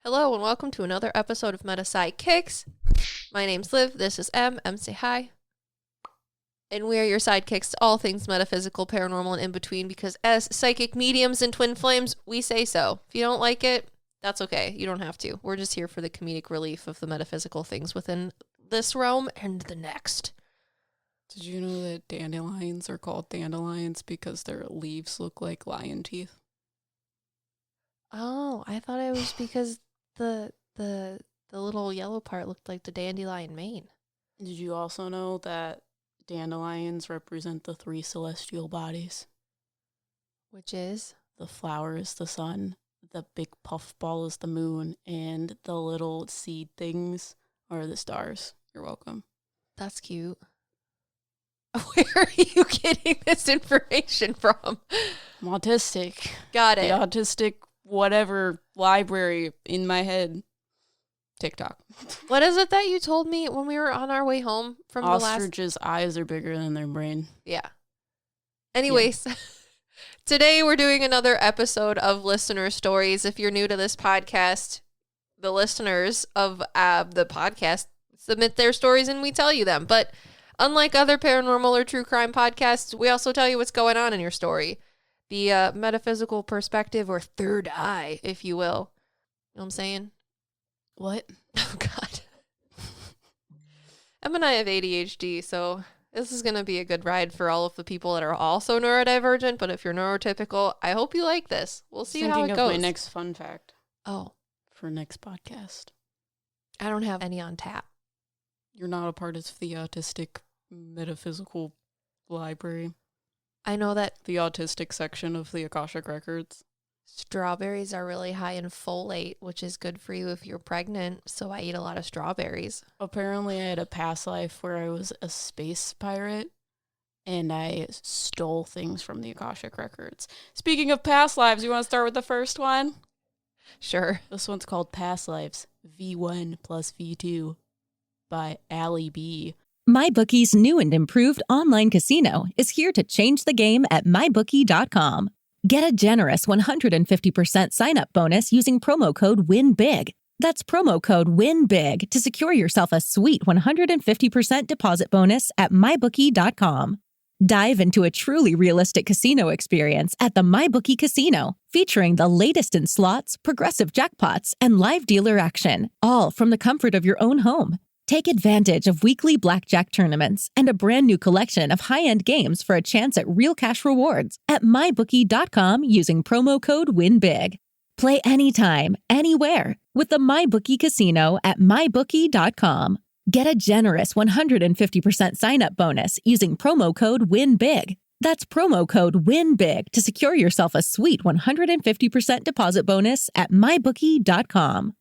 Hello and welcome to another episode of Meta Sidekicks. My name's Liv, this is M say hi. And we are your sidekicks to all things metaphysical, paranormal, and in between because as psychic mediums and twin flames, we say so. If you don't like it, that's okay. You don't have to. We're just here for the comedic relief of the metaphysical things within this realm and the next. Did you know that dandelions are called dandelions because their leaves look like lion teeth? Oh, I thought it was because the little yellow part looked like the dandelion mane. Did you also know that dandelions represent the three celestial bodies? Which is? The flower is the sun, the big puff ball is the moon, and the little seed things are the stars. You're welcome. That's cute. Where are you getting this information from? I'm autistic. Got it. The autistic whatever library in my head. TikTok. What is it that you told me when we were on our way home from Ostrich's eyes are bigger than their brain. Yeah. Anyways, today we're doing another episode of Listener Stories. If you're new to this podcast, the listeners of the podcast submit their stories and we tell you them. But unlike other paranormal or true crime podcasts, we also tell you what's going on in your story. The metaphysical perspective or third eye, if you will. You know what I'm saying? What? Oh, God. Em and I have ADHD, so this is going to be a good ride for all of the people that are also neurodivergent. But if you're neurotypical, I hope you like this. We'll see how it goes. My next fun fact. Oh. For next podcast. I don't have any on tap. You're not a part of the autistic metaphysical library. I know that the autistic section of the Akashic Records. Strawberries are really high in folate, which is good for you if you're pregnant. So I eat a lot of strawberries. Apparently, I had a past life where I was a space pirate and I stole things from the Akashic Records. Speaking of past lives, you want to start with the first one? Sure. This one's called Past Lives V1 plus V2 by Allie B. MyBookie's new and improved online casino is here to change the game at mybookie.com. Get a generous 150% sign-up bonus using promo code WINBIG. That's promo code WINBIG to secure yourself a sweet 150% deposit bonus at mybookie.com. Dive into a truly realistic casino experience at the MyBookie Casino, featuring the latest in slots, progressive jackpots, and live dealer action, all from the comfort of your own home. Take advantage of weekly blackjack tournaments and a brand new collection of high-end games for a chance at real cash rewards at mybookie.com using promo code WINBIG. Play anytime, anywhere with the MyBookie Casino at mybookie.com. Get a generous 150% sign-up bonus using promo code WINBIG. That's promo code WINBIG to secure yourself a sweet 150% deposit bonus at mybookie.com.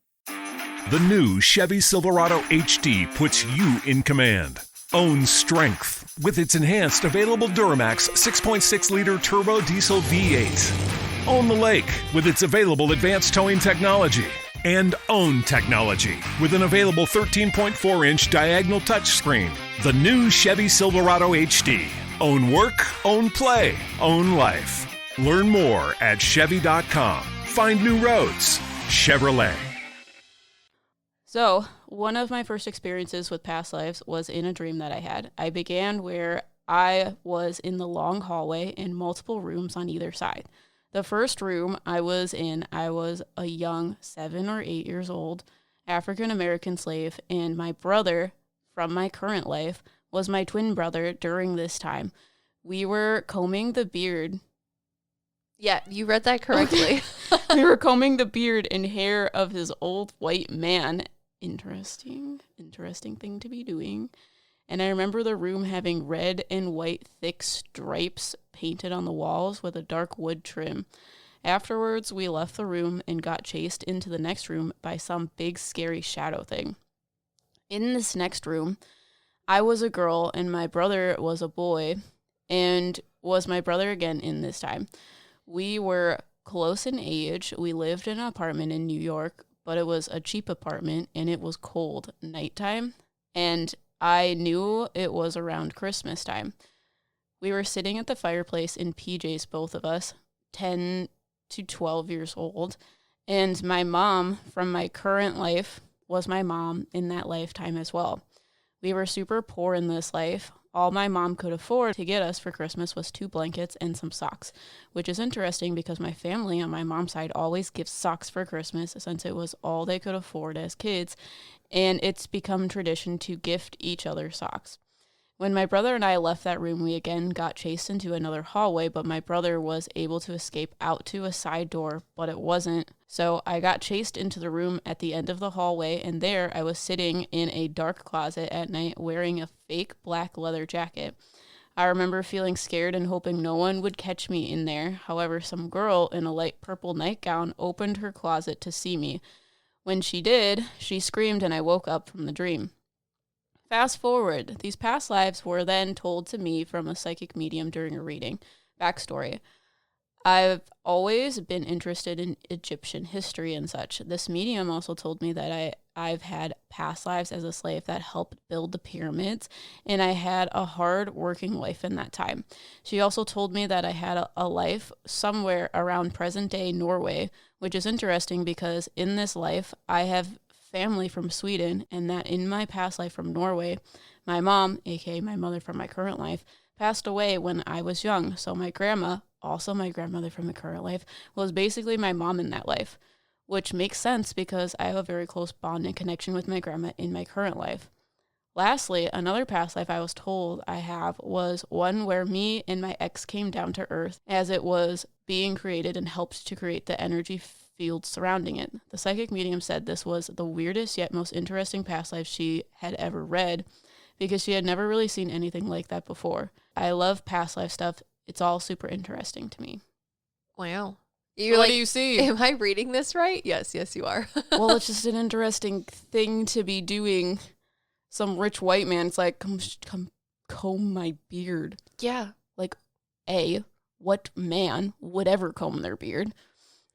The new Chevy Silverado HD puts you in command. Own strength with its enhanced available Duramax 6.6-liter turbo diesel V8. Own the lake with its available advanced towing technology. And own technology with an available 13.4-inch diagonal touchscreen. The new Chevy Silverado HD. Own work, own play, own life. Learn more at Chevy.com. Find new roads. Chevrolet. So, one of my first experiences with past lives was in a dream that I had. I began where I was in the long hallway in multiple rooms on either side. The first room I was in, I was a young 7 or 8 years old African-American slave, and my brother from my current life was my twin brother during this time. We were combing the beard. Yeah, you read that correctly. We were combing the beard and hair of his old white man. Interesting thing to be doing. And I remember the room having red and white thick stripes painted on the walls with a dark wood trim. Afterwards, we left the room and got chased into the next room by some big scary shadow thing. In this next room, I was a girl and my brother was a boy and was my brother again in this time. We were close in age. We lived in an apartment in New York, but it was a cheap apartment and it was cold nighttime. And I knew it was around Christmas time. We were sitting at the fireplace in PJs, both of us, 10 to 12 years old, And my mom from my current life was my mom in that lifetime as well. We were super poor in this life. All my mom could afford to get us for Christmas was 2 blankets and some socks, which is interesting because my family on my mom's side always gives socks for Christmas since it was all they could afford as kids, and it's become tradition to gift each other socks. When my brother and I left that room, we again got chased into another hallway, but my brother was able to escape out to a side door, but it wasn't. So I got chased into the room at the end of the hallway, and there I was sitting in a dark closet at night wearing a fake black leather jacket. I remember feeling scared and hoping no one would catch me in there. However, some girl in a light purple nightgown opened her closet to see me. When she did, she screamed and I woke up from the dream. Fast forward, these past lives were then told to me from a psychic medium during a reading. Backstory. I've always been interested in Egyptian history and such. This medium also told me that I've had past lives as a slave that helped build the pyramids, and I had a hard-working life in that time. She also told me that I had a life somewhere around present-day Norway, which is interesting because in this life, I have family from Sweden, and that in my past life from Norway, my mom, aka my mother from my current life, passed away when I was young. So my grandma, also my grandmother from the current life, was basically my mom in that life, which makes sense because I have a very close bond and connection with my grandma in my current life. Lastly, another past life I was told I have was one where me and my ex came down to Earth as it was being created and helped to create the energy field surrounding it. The psychic medium said this was the weirdest yet most interesting past life she had ever read because she had never really seen anything like that before. I love past life stuff. It's all super interesting to me. Wow. What do you see? Am I reading this right? Yes, you are. Well, it's just an interesting thing to be doing. Some rich white man, it's like, come comb my beard. Yeah. Like, A, what man would ever comb their beard?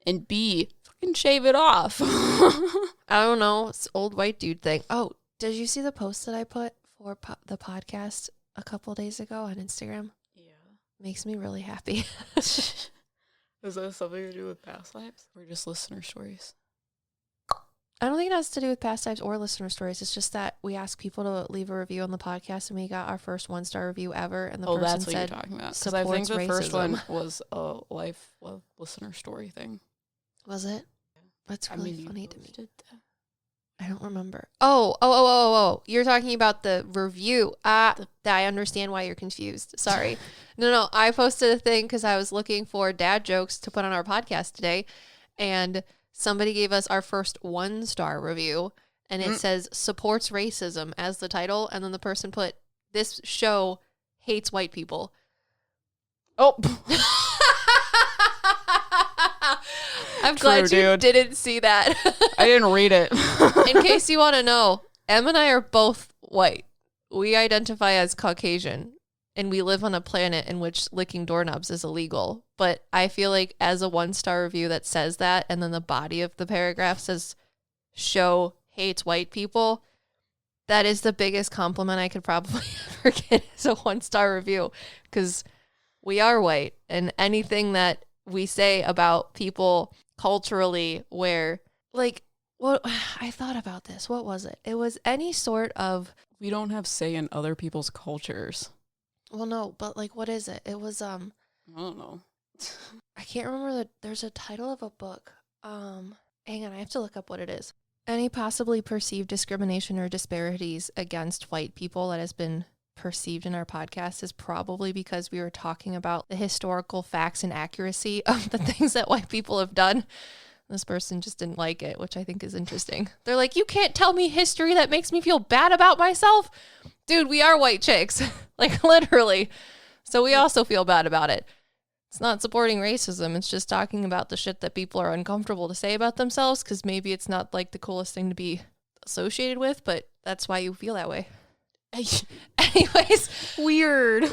And B, fucking shave it off. I don't know. It's old white dude thing. Oh, did you see the post that I put for the podcast a couple days ago on Instagram? Yeah. Makes me really happy. Is that something to do with past lives? Or just listener stories? I don't think it has to do with past lives or listener stories. It's just that we asked people to leave a review on the podcast, and we got our first 1-star review ever. And the person that's what said, you're talking about. Because I think the first one was a listener story thing. Was it? That's really funny to me. That. I don't remember. Oh. You're talking about the review. I understand why you're confused. Sorry. No. I posted a thing because I was looking for dad jokes to put on our podcast today. And somebody gave us our first 1-star review. And it says, supports racism as the title. And then the person put, this show hates white people. Oh. I'm glad you didn't see that. I didn't read it. In case you want to know, Em and I are both white. We identify as Caucasian, and we live on a planet in which licking doorknobs is illegal. But I feel like as a 1-star review that says that, and then the body of the paragraph says, show hates white people, that is the biggest compliment I could probably ever get as a 1-star review, because we are white, and anything that we say about people culturally where, like, what I thought about this. What was it? It was any sort of... We don't have say in other people's cultures. Well, no, but, like, what is it? It was, I don't know. I can't remember there's a title of a book. Hang on, I have to look up what it is. Any possibly perceived discrimination or disparities against white people that has been perceived in our podcast is probably because we were talking about the historical facts and accuracy of the things that white people have done. This person just didn't like it, which I think is interesting. They're like, you can't tell me history that makes me feel bad about myself. Dude, we are white chicks. Like, literally. So we also feel bad about it. It's not supporting racism. It's just talking about the shit that people are uncomfortable to say about themselves, because maybe it's not, like, the coolest thing to be associated with, but that's why you feel that way. Anyways, weird.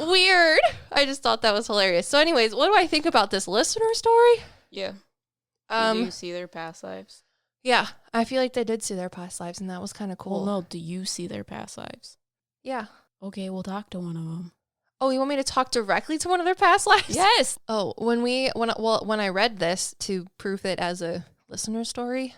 I just thought that was hilarious. So anyways, what do I think about this listener story? Yeah. Did you see their past lives? Yeah, I feel like they did see their past lives, and that was kind of cool. Well, no, do you see their past lives? Yeah. Okay, we'll talk to one of them. Oh, you want me to talk directly to one of their past lives? Yes. Oh, when I read this to proof it as a listener story.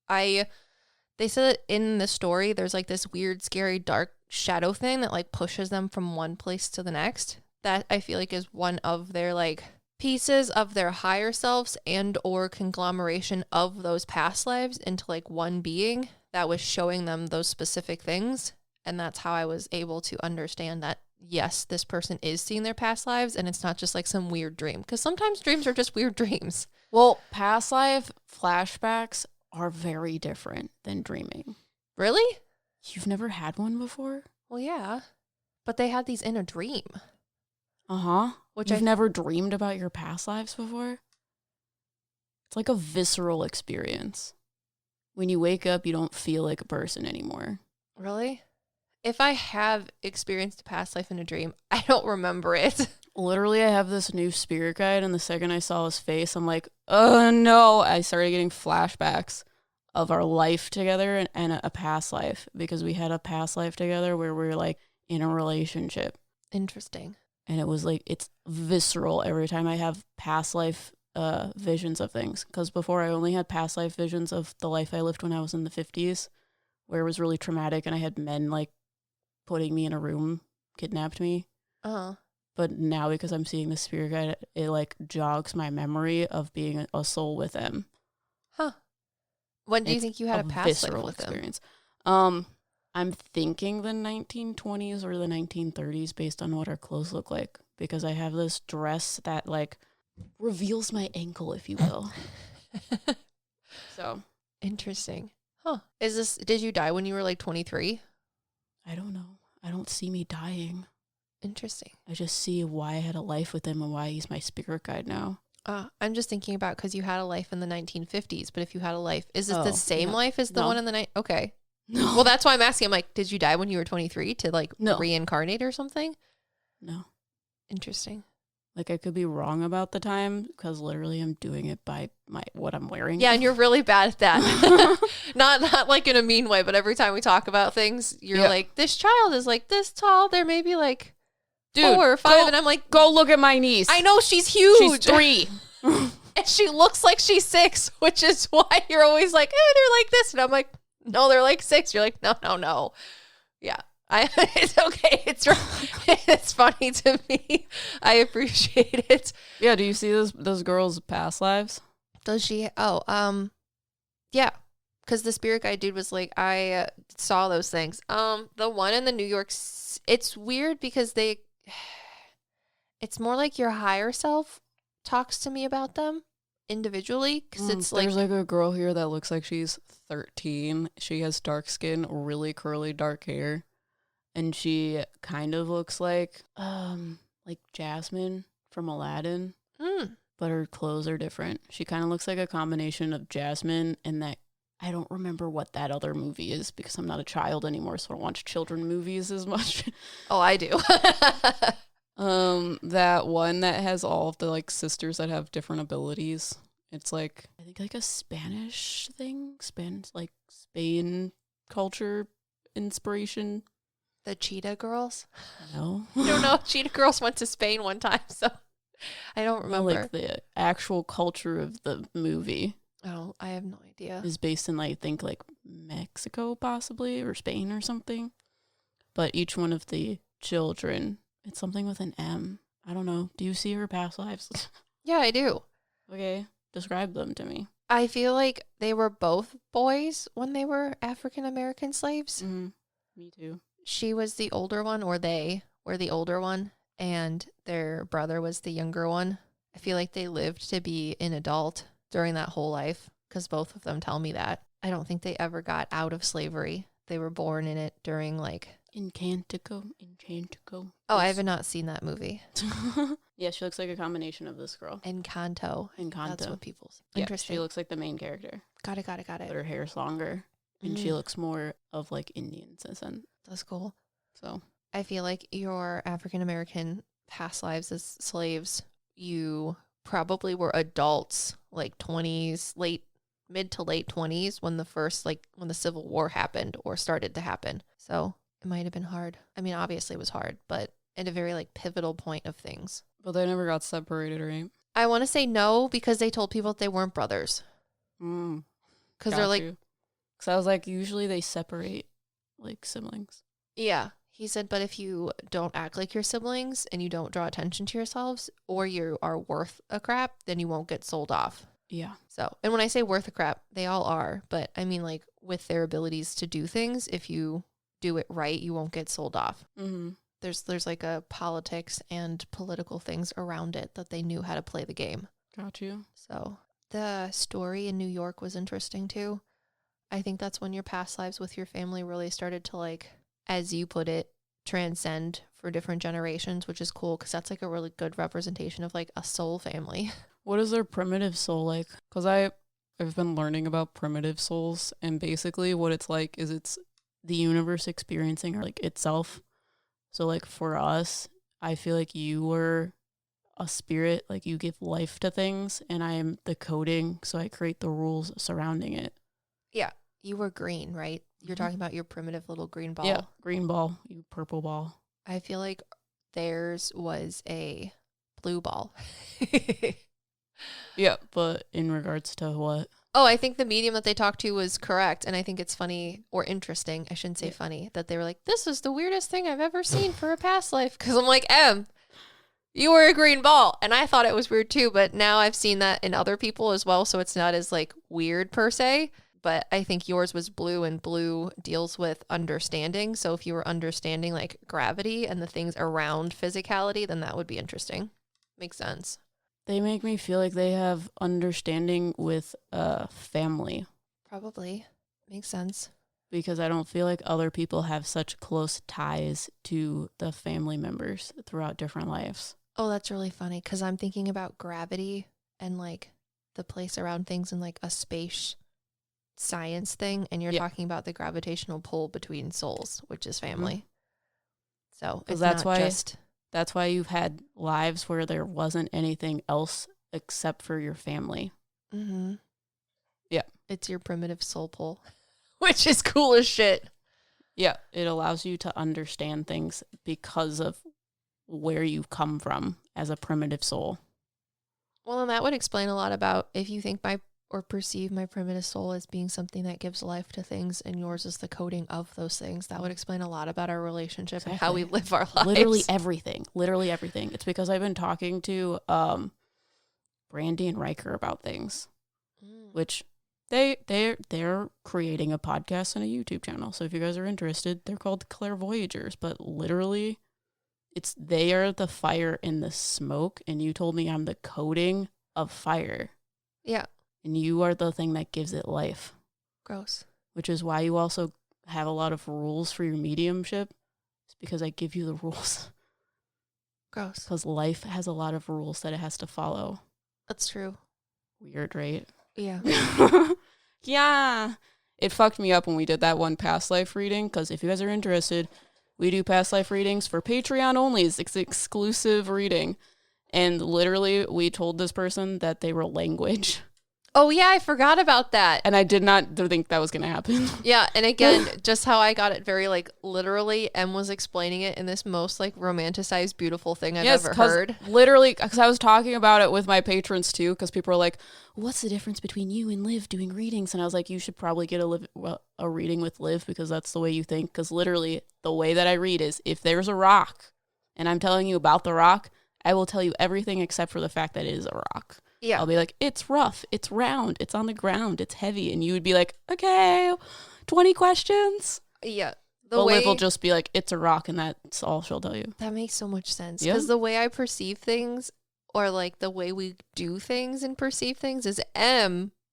They said that in the story, there's like this weird, scary, dark shadow thing that like pushes them from one place to the next. That I feel like is one of their like pieces of their higher selves and or conglomeration of those past lives into like one being that was showing them those specific things. And that's how I was able to understand that, yes, this person is seeing their past lives and it's not just like some weird dream. Because sometimes dreams are just weird dreams. Well, past life flashbacks are very different than dreaming. Really? You've never had one before? Well, yeah. But they had these in a dream. Uh-huh. Which You've never dreamed about your past lives before? It's like a visceral experience. When you wake up, you don't feel like a person anymore. Really? If I have experienced a past life in a dream, I don't remember it. Literally, I have this new spirit guide, and the second I saw his face, I'm like, oh no. I started getting flashbacks of our life together and a past life, because we had a past life together where we were like in a relationship. Interesting. And it was like, it's visceral every time I have past life visions of things. Because before I only had past life visions of the life I lived when I was in the 50s, where it was really traumatic and I had men like putting me in a room, kidnapped me. Uh-huh. But now, because I'm seeing the spirit guide, it like jogs my memory of being a soul with him. Huh. When do you think you had a past life with experience? I'm thinking the 1920s or the 1930s based on what our clothes look like, because I have this dress that like reveals my ankle, if you will. So interesting. Huh. Did you die when you were like 23? I don't know. I don't see me dying. Interesting. I just see why I had a life with him and why he's my spirit guide now. I'm just thinking about because you had a life in the 1950s, but if you had a life, is it the same life as the one in the night? Okay. No. Well, that's why I'm asking. I'm like, did you die when you were 23 to like No. reincarnate or something? No. Interesting. Like, I could be wrong about the time because literally I'm doing it by what I'm wearing. Yeah, and you're really bad at that. not like in a mean way, but every time we talk about things, you're like, this child is like this tall. They're maybe like 4 or 5, and I'm like, go look at my niece. I know she's huge. She's 3. And she looks like she's 6, which is why you're always like, they're like this. And I'm like, no, they're like 6. You're like, no. Yeah. It's okay. It's funny to me. I appreciate it. Yeah, do you see those girls' past lives? Does she? Oh, yeah. Because the spirit guide dude was like, I saw those things. The one in the New York, it's weird because it's more like your higher self talks to me about them individually. Because it's like, there's like a girl here that looks like she's 13. She has dark skin, really curly dark hair. And she kind of looks like Jasmine from Aladdin, but her clothes are different. She kind of looks like a combination of Jasmine and that, I don't remember what that other movie is because I'm not a child anymore, so I don't watch children movies as much. Oh, I do. That one that has all of the like sisters that have different abilities. It's like, I think like a Spanish thing, Spain culture inspiration. The Cheetah Girls? No. I don't know. Cheetah Girls went to Spain one time, so I don't remember. Like the actual culture of the movie. Oh, I have no idea. Is based in, I think, like Mexico possibly, or Spain or something. But each one of the children, it's something with an M. I don't know. Do you see her past lives? Yeah, I do. Okay. Describe them to me. I feel like they were both boys when they were African American slaves. Mm-hmm. Me too. She was the older one, or they were the older one, and their brother was the younger one. I feel like they lived to be an adult during that whole life, because both of them tell me that. I don't think they ever got out of slavery. They were born in it during, like... Encantico. Oh, I have not seen that movie. Yeah, she looks like a combination of this girl. Encanto. That's what people say. Yeah, Interesting. she looks like the main character. Got it. But her hair's longer, and she looks more of, like, Indian descent. That's cool. So I feel like your African American past lives as slaves, you probably were adults, like 20s, mid to late 20s when when the Civil War happened or started to happen. So it might have been hard. I mean, obviously it was hard, but at a very like pivotal point of things. But they never got separated, right? I want to say no, because they told people that they weren't brothers. Because they're like, because I was like, usually they separate like siblings. yeah. He said, but if you don't act like your siblings and you don't draw attention to yourselves, or you are worth a crap, then you won't get sold off. Yeah. So, and when I say worth a crap, they all are, but I mean like with their abilities to do things, if you do it right, you won't get sold off. Mm-hmm. There's like a politics and political things around it that they knew how to play the game. Got you. So the story in New York was interesting too. I think that's when your past lives with your family really started to, like, as you put it, transcend for different generations, which is cool because that's like a really good representation of like a soul family. What is their primitive soul like? Because I've been learning about primitive souls, and basically what it's like is it's the universe experiencing like itself. So like for us, I feel like you were a spirit, like you give life to things, and I am the coding, so I create the rules surrounding it. Yeah. You were green, right? You're talking about your primitive little green ball. Yeah, green ball, you purple ball. I feel like theirs was a blue ball. Yeah, but in regards to what? Oh, I think the medium that they talked to was correct. And I think it's funny or interesting. I shouldn't say funny that they were like, this is the weirdest thing I've ever seen for a past life. Because I'm like, you were a green ball. And I thought it was weird too. But now I've seen that in other people as well. So it's not as like weird per se. But I think yours was blue, and blue deals with understanding. So if you were understanding like gravity and the things around physicality, then that would be interesting. Makes sense. They make me feel like they have understanding with family. Probably. Makes sense. Because I don't feel like other people have such close ties to the family members throughout different lives. Oh, that's really funny because I'm thinking about gravity and like the place around things in like a space science thing, and you're talking about the gravitational pull between souls, which is family. So it's that's not why just... That's why you've had lives where there wasn't anything else except for your family. Mm-hmm. Yeah. It's your primitive soul pull, which is cool as shit. Yeah. It allows you to understand things because of where you come from as a primitive soul. Well, and that would explain a lot about if you think or perceive my primitive soul as being something that gives life to things, and yours is the coding of those things. That would explain a lot about our relationship and how we live our lives. Literally everything. It's because I've been talking to Brandy and Riker about things, which they're creating a podcast and a YouTube channel. So if you guys are interested, they're called Clairvoyagers, but literally they are the fire in the smoke, and you told me I'm the coding of fire. Yeah. And you are the thing that gives it life. Gross. Which is why you also have a lot of rules for your mediumship. It's because I give you the rules. Gross. Because life has a lot of rules that it has to follow. That's true. Weird, right? Yeah. Yeah. It fucked me up when we did that one past life reading, because if you guys are interested, we do past life readings for Patreon only. It's exclusive reading. And literally, we told this person that they were language. Oh, yeah, I forgot about that. And I did not think that was going to happen. Yeah, and again, just how I got it very, like, literally, Em was explaining it in this most, like, romanticized, beautiful thing I've ever heard. Literally, because I was talking about it with my patrons, too, because people were like, what's the difference between you and Liv doing readings? And I was like, you should probably get a reading with Liv, because that's the way you think. Because literally, the way that I read is, if there's a rock, and I'm telling you about the rock, I will tell you everything except for the fact that it is a rock. Yeah. I'll be like, it's rough, it's round, it's on the ground, it's heavy. And you would be like, okay, 20 questions? Yeah. Liv will just be like, it's a rock, and that's all she'll tell you. That makes so much sense. Because the way I perceive things, or like the way we do things and perceive things, is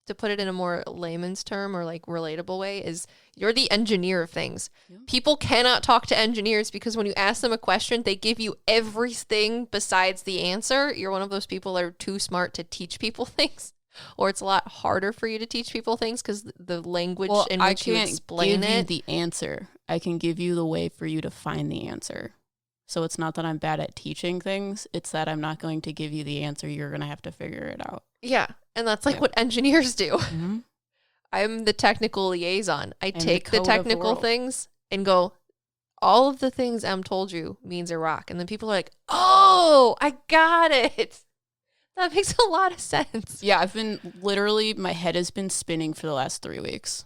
to put it in a more layman's term or like relatable way, is you're the engineer of things. Yeah. People cannot talk to engineers because when you ask them a question, they give you everything besides the answer. You're one of those people that are too smart to teach people things, or it's a lot harder for you to teach people things because the language in which you explain it. I can't give you the answer. I can give you the way for you to find the answer. So it's not that I'm bad at teaching things. It's that I'm not going to give you the answer. You're going to have to figure it out. Yeah. And that's like what engineers do. Mm-hmm. I'm the technical liaison. I take the technical things and go, all of the things Em told you means a rock. And then people are like, oh, I got it. That makes a lot of sense. Yeah, I've been literally, my head has been spinning for the last 3 weeks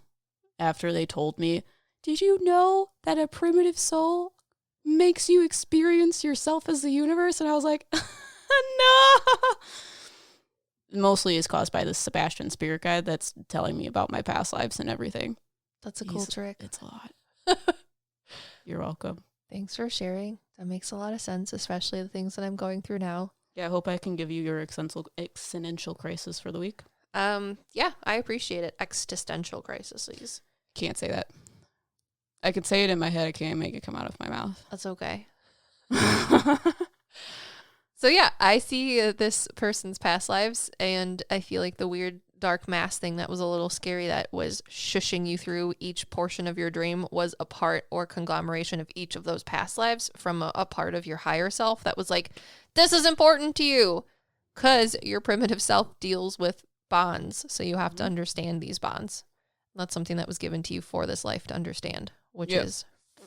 after they told me, did you know that a primitive soul makes you experience yourself as the universe? And I was like, no. Mostly is caused by this Sebastian spirit guide that's telling me about my past lives and everything. That's a cool trick. It's a lot. You're welcome. Thanks for sharing. That makes a lot of sense, especially the things that I'm going through now. Yeah, I hope I can give you your existential crisis for the week. Yeah, I appreciate it. Existential crises. Can't say that. I could say it in my head. I can't make it come out of my mouth. That's okay. So yeah, I see this person's past lives, and I feel like the weird dark mass thing that was a little scary that was shushing you through each portion of your dream was a part or conglomeration of each of those past lives from a part of your higher self that was like, this is important to you, because your primitive self deals with bonds, so you have to understand these bonds. That's something that was given to you for this life to understand, which is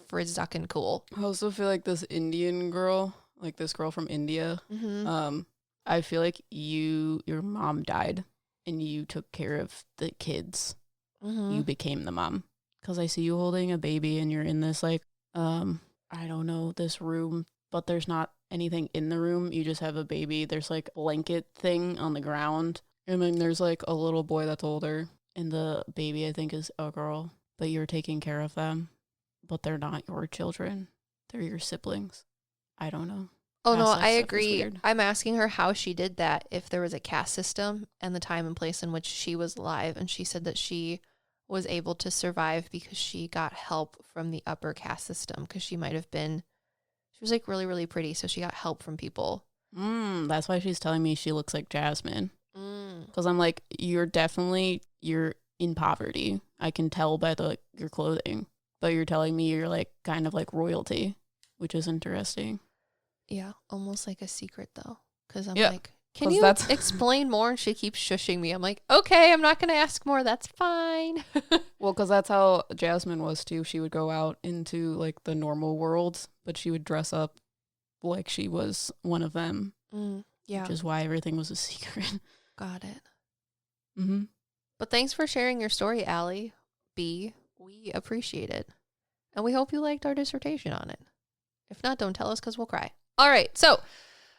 frizzin' cool. I also feel like this Indian girl, like this girl from India, I feel like your mom died and you took care of the kids. You became the mom. Because I see you holding a baby and you're in this like, I don't know, this room, but there's not anything in the room. You just have a baby. There's like a blanket thing on the ground. And then there's like a little boy that's older. And the baby, I think, is a girl. But you're taking care of them. But they're not your children. They're your siblings. I don't know. Oh, no, I agree. I'm asking her how she did that, if there was a caste system and the time and place in which she was alive. And she said that she was able to survive because she got help from the upper caste system, because she might have been, she was like really, really pretty. So she got help from people. That's why she's telling me she looks like Jasmine. Because I'm like, you're in poverty. I can tell by your clothing. But you're telling me you're like kind of like royalty, which is interesting. Yeah, almost like a secret though. Because I'm like, can you explain more? And she keeps shushing me. I'm like, okay, I'm not going to ask more. That's fine. Well, because that's how Jasmine was too. She would go out into like the normal world, but she would dress up like she was one of them. Yeah. Which is why everything was a secret. Got it. But thanks for sharing your story, Allie B. We appreciate it. And we hope you liked our dissertation on it. If not, don't tell us because we'll cry. All right, so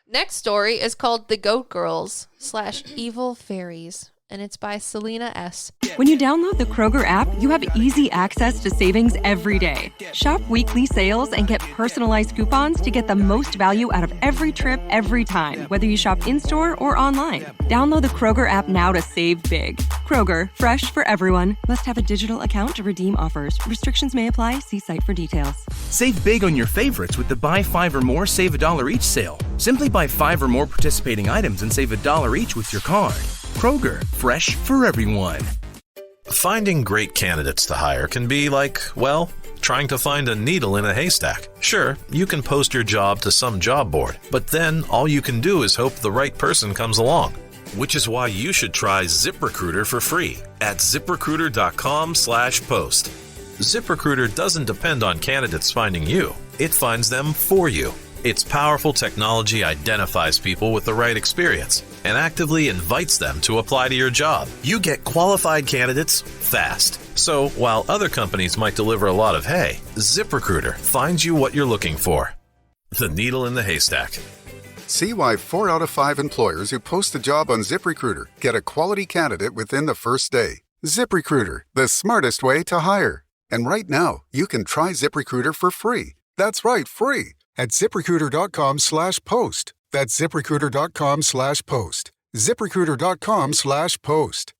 next story is called The Goat Girls / Evil Fairies, and it's by Selena S. When you download the Kroger app, you have easy access to savings every day. Shop weekly sales and get personalized coupons to get the most value out of every trip, every time, whether you shop in-store or online. Download the Kroger app now to save big. Kroger, fresh for everyone. Must have a digital account to redeem offers. Restrictions may apply. See site for details. Save big on your favorites with the Buy 5 or More, Save $1 each sale. Simply buy 5 or more participating items and save $1 each with your card. Kroger, fresh for everyone. Finding great candidates to hire can be like, well, trying to find a needle in a haystack. Sure, you can post your job to some job board, but then all you can do is hope the right person comes along. Which is why you should try ZipRecruiter for free at ZipRecruiter.com/post. ZipRecruiter doesn't depend on candidates finding you. It finds them for you. Its powerful technology identifies people with the right experience and actively invites them to apply to your job. You get qualified candidates fast. So while other companies might deliver a lot of hay, ZipRecruiter finds you what you're looking for. The needle in the haystack. See why 4 out of 5 employers who post a job on ZipRecruiter get a quality candidate within the first day. ZipRecruiter, the smartest way to hire. And right now, you can try ZipRecruiter for free. That's right, free. At ZipRecruiter.com/post. That's ZipRecruiter.com/post. ZipRecruiter.com/post.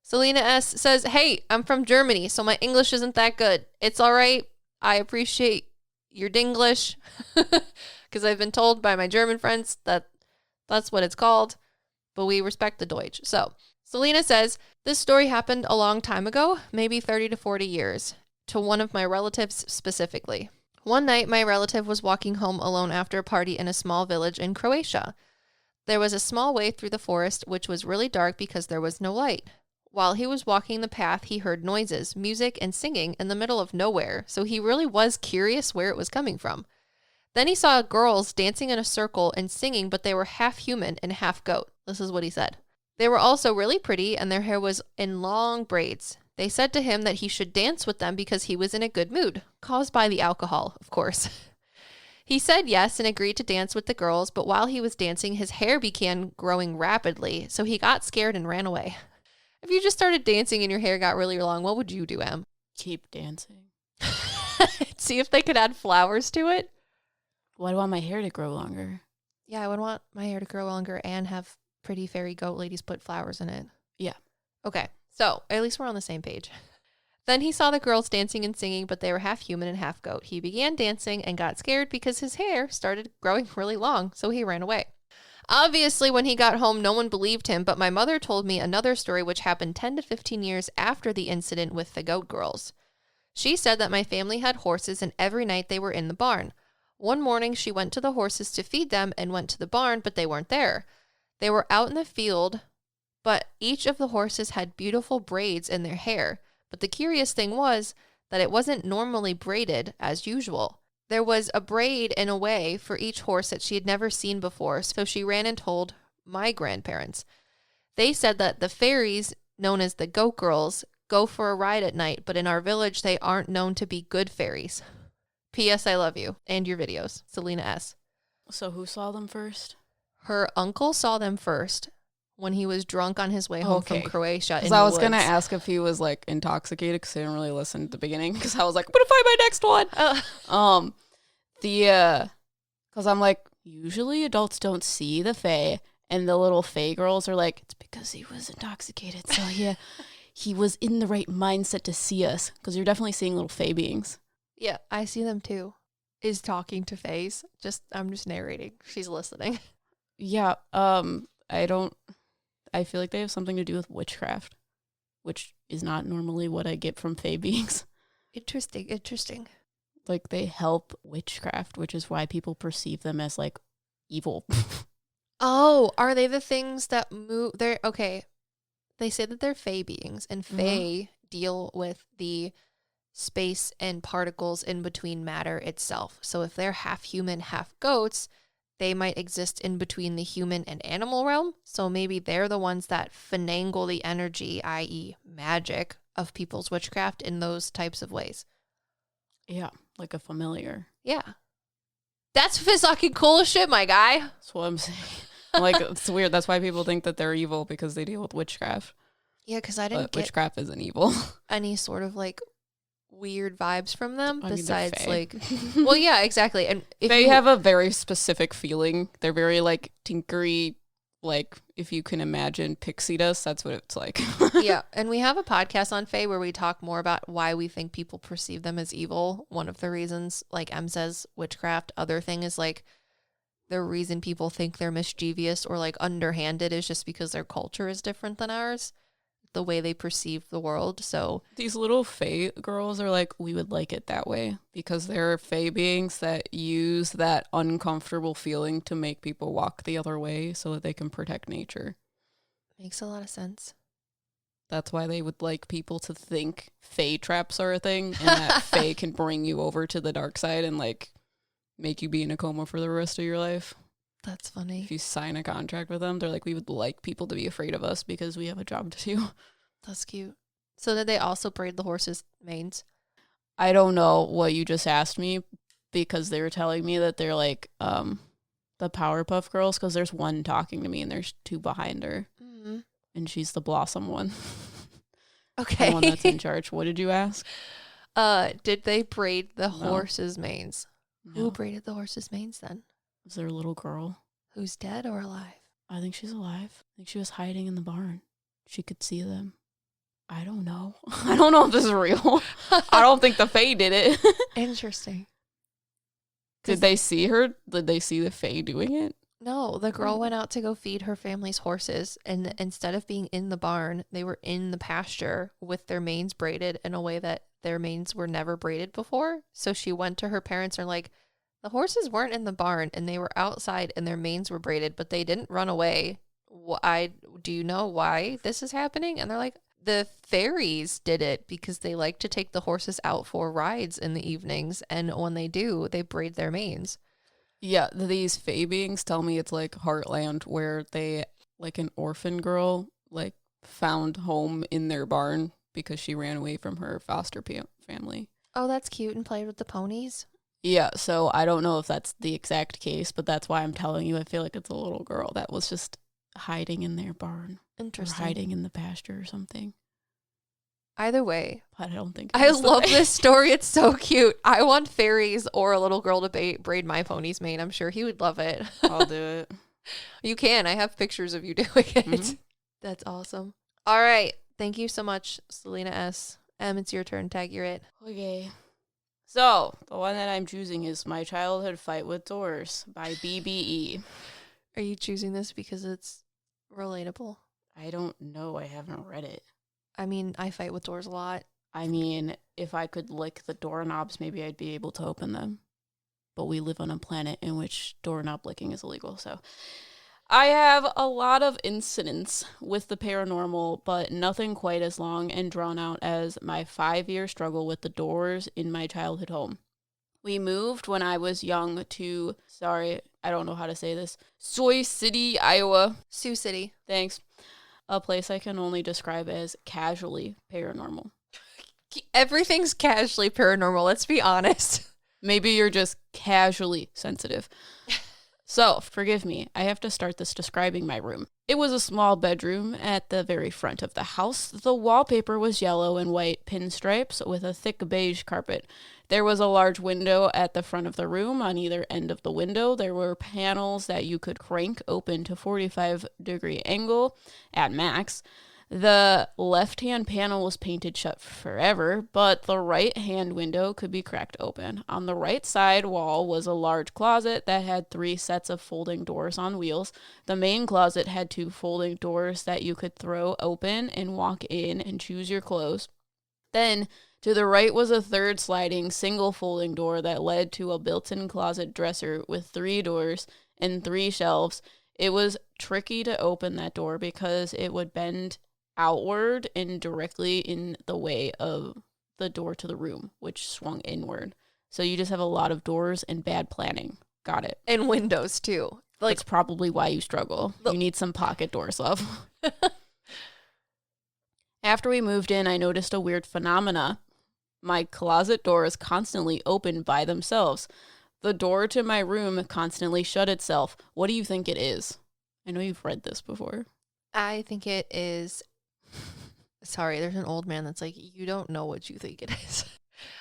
Selena S. says, hey, I'm from Germany, so my English isn't that good. It's all right. I appreciate your Dinglish. Because I've been told by my German friends that that's what it's called, but we respect the Deutsch. So Selena says, this story happened a long time ago, maybe 30 to 40 years, to one of my relatives specifically. One night, my relative was walking home alone after a party in a small village in Croatia. There was a small way through the forest, which was really dark because there was no light. While he was walking the path, he heard noises, music, and singing in the middle of nowhere, so he really was curious where it was coming from. Then he saw girls dancing in a circle and singing, but they were half human and half goat. This is what he said. They were also really pretty, and their hair was in long braids. They said to him that he should dance with them because he was in a good mood, caused by the alcohol, of course. He said yes and agreed to dance with the girls, but while he was dancing, his hair began growing rapidly, so he got scared and ran away. If you just started dancing and your hair got really long, what would you do, Em? Keep dancing. See if they could add flowers to it? Well, I want my hair to grow longer. Yeah, I would want my hair to grow longer and have pretty fairy goat ladies put flowers in it. Yeah. Okay, so at least we're on the same page. Then he saw the girls dancing and singing, but they were half human and half goat. He began dancing and got scared because his hair started growing really long, so he ran away. Obviously, when he got home, no one believed him, but my mother told me another story which happened 10 to 15 years after the incident with the goat girls. She said that my family had horses and every night they were in the barn. One morning, she went to the horses to feed them and went to the barn, but they weren't there. They were out in the field, but each of the horses had beautiful braids in their hair. But the curious thing was that it wasn't normally braided as usual. There was a braid in a way for each horse that she had never seen before, so she ran and told my grandparents. They said that the fairies, known as the goat girls, go for a ride at night, but in our village, they aren't known to be good fairies. P.S. I love you and your videos. Selena S. So who saw them first? Her uncle saw them first when he was drunk on his way home from Croatia. Because I was going to ask if he was like intoxicated because I didn't really listen at the beginning because I was like, I'm going to find my next one. Because I'm like, usually adults don't see the fae, and the little fae girls are like, it's because he was intoxicated. So yeah, he was in the right mindset to see us because you're definitely seeing little fae beings. Yeah, I see them too. Is talking to faes. I'm just narrating. She's listening. Yeah, I feel like they have something to do with witchcraft, which is not normally what I get from fae beings. Interesting. Like, they help witchcraft, which is why people perceive them as, like, evil. Oh, are they the things that move? Okay. They say that they're fae beings, and fae deal with the space and particles in between matter itself. So if they're half human, half goats, they might exist in between the human and animal realm. So maybe they're the ones that finagle the energy, i.e. magic, of people's witchcraft in those types of ways. Yeah, like a familiar. Yeah. That's fucking cool as shit, my guy. That's what I'm saying. Like, it's weird. That's why people think that they're evil, because they deal with witchcraft. Yeah, because I didn't get witchcraft isn't evil. any sort of, like, weird vibes from them besides, fae. like... Well, yeah, exactly. And if they have a very specific feeling. They're very, like, tinkery, like, if you can imagine pixie dust, that's what it's like. Yeah, and we have a podcast on fae where we talk more about why we think people perceive them as evil. One of the reasons, like Em says, witchcraft. Other thing is, like, the reason people think they're mischievous or, like, underhanded is just because their culture is different than ours, the way they perceive the world. So these little fae girls are like, we would like it that way, because they're fae beings that use that uncomfortable feeling to make people walk the other way so that they can protect nature. Makes a lot of sense. That's why they would like people to think fae traps are a thing, and that fae can bring you over to the dark side and, like, make you be in a coma for the rest of your life. That's funny. If you sign a contract with them, they're like, we would like people to be afraid of us because we have a job to do. That's cute. So did they also braid the horses' manes? I don't know what you just asked me, because they were telling me that they're like the Powerpuff Girls, because there's one talking to me and there's two behind her. Mm-hmm. And she's the Blossom one. Okay. The one that's in charge. What did you ask? Did they braid the horses' manes? No. Who braided the horses' manes then? Is there a little girl? Who's dead or alive? I think she's alive. I think she was hiding in the barn. She could see them. I don't know. I don't know if this is real. I don't think the fae did it. Interesting. Did they see her? Did they see the fae doing it? No, the girl went out to go feed her family's horses, and instead of being in the barn, they were in the pasture with their manes braided in a way that their manes were never braided before. So she went to her parents and like, the horses weren't in the barn and they were outside and their manes were braided, but they didn't run away. Do you know why this is happening? And they're like, the fairies did it because they like to take the horses out for rides in the evenings. And when they do, they braid their manes. Yeah, these fae beings tell me it's like Heartland, where they, like an orphan girl, like found home in their barn because she ran away from her foster family. Oh, that's cute, and played with the ponies. Yeah, so I don't know if that's the exact case, but that's why I'm telling you I feel like it's a little girl that was just hiding in their barn. Interesting. Or hiding in the pasture or something. Either way. But I don't think I love this story. It's so cute. I want fairies or a little girl to braid my pony's mane. I'm sure he would love it. I'll do it. You can. I have pictures of you doing it. Mm-hmm. That's awesome. All right. Thank you so much, Selena S. It's your turn. Tag, you're it. Okay. So, the one that I'm choosing is My Childhood Fight with Doors by BBE. Are you choosing this because it's relatable? I don't know. I haven't read it. I mean, I fight with doors a lot. I mean, if I could lick the doorknobs, maybe I'd be able to open them. But we live on a planet in which doorknob licking is illegal, so... I have a lot of incidents with the paranormal, but nothing quite as long and drawn out as my 5-year struggle with the doors in my childhood home. We moved when I was young to, sorry, I don't know how to say this, Sioux City, Iowa. Sioux City. Thanks. A place I can only describe as casually paranormal. Everything's casually paranormal, let's be honest. Maybe you're just casually sensitive. So, forgive me, I have to start this describing my room. It was a small bedroom at the very front of the house. The wallpaper was yellow and white pinstripes with a thick beige carpet. There was a large window at the front of the room. On either end of the window, there were panels that you could crank open to 45-degree angle at max. The left-hand panel was painted shut forever, but the right-hand window could be cracked open. On the right side wall was a large closet that had 3 sets of folding doors on wheels. The main closet had 2 folding doors that you could throw open and walk in and choose your clothes. Then, to the right was a third sliding single folding door that led to a built-in closet dresser with 3 doors and 3 shelves. It was tricky to open that door because it would bend outward and directly in the way of the door to the room, which swung inward. So you just have a lot of doors and bad planning. Got it. And windows, too. That's probably why you struggle. You need some pocket doors, love. After we moved in, I noticed a weird phenomena. My closet doors constantly opened by themselves. The door to my room constantly shut itself. What do you think it is? I know you've read this before. I think it is... Sorry, there's an old man that's like, you don't know what you think it is.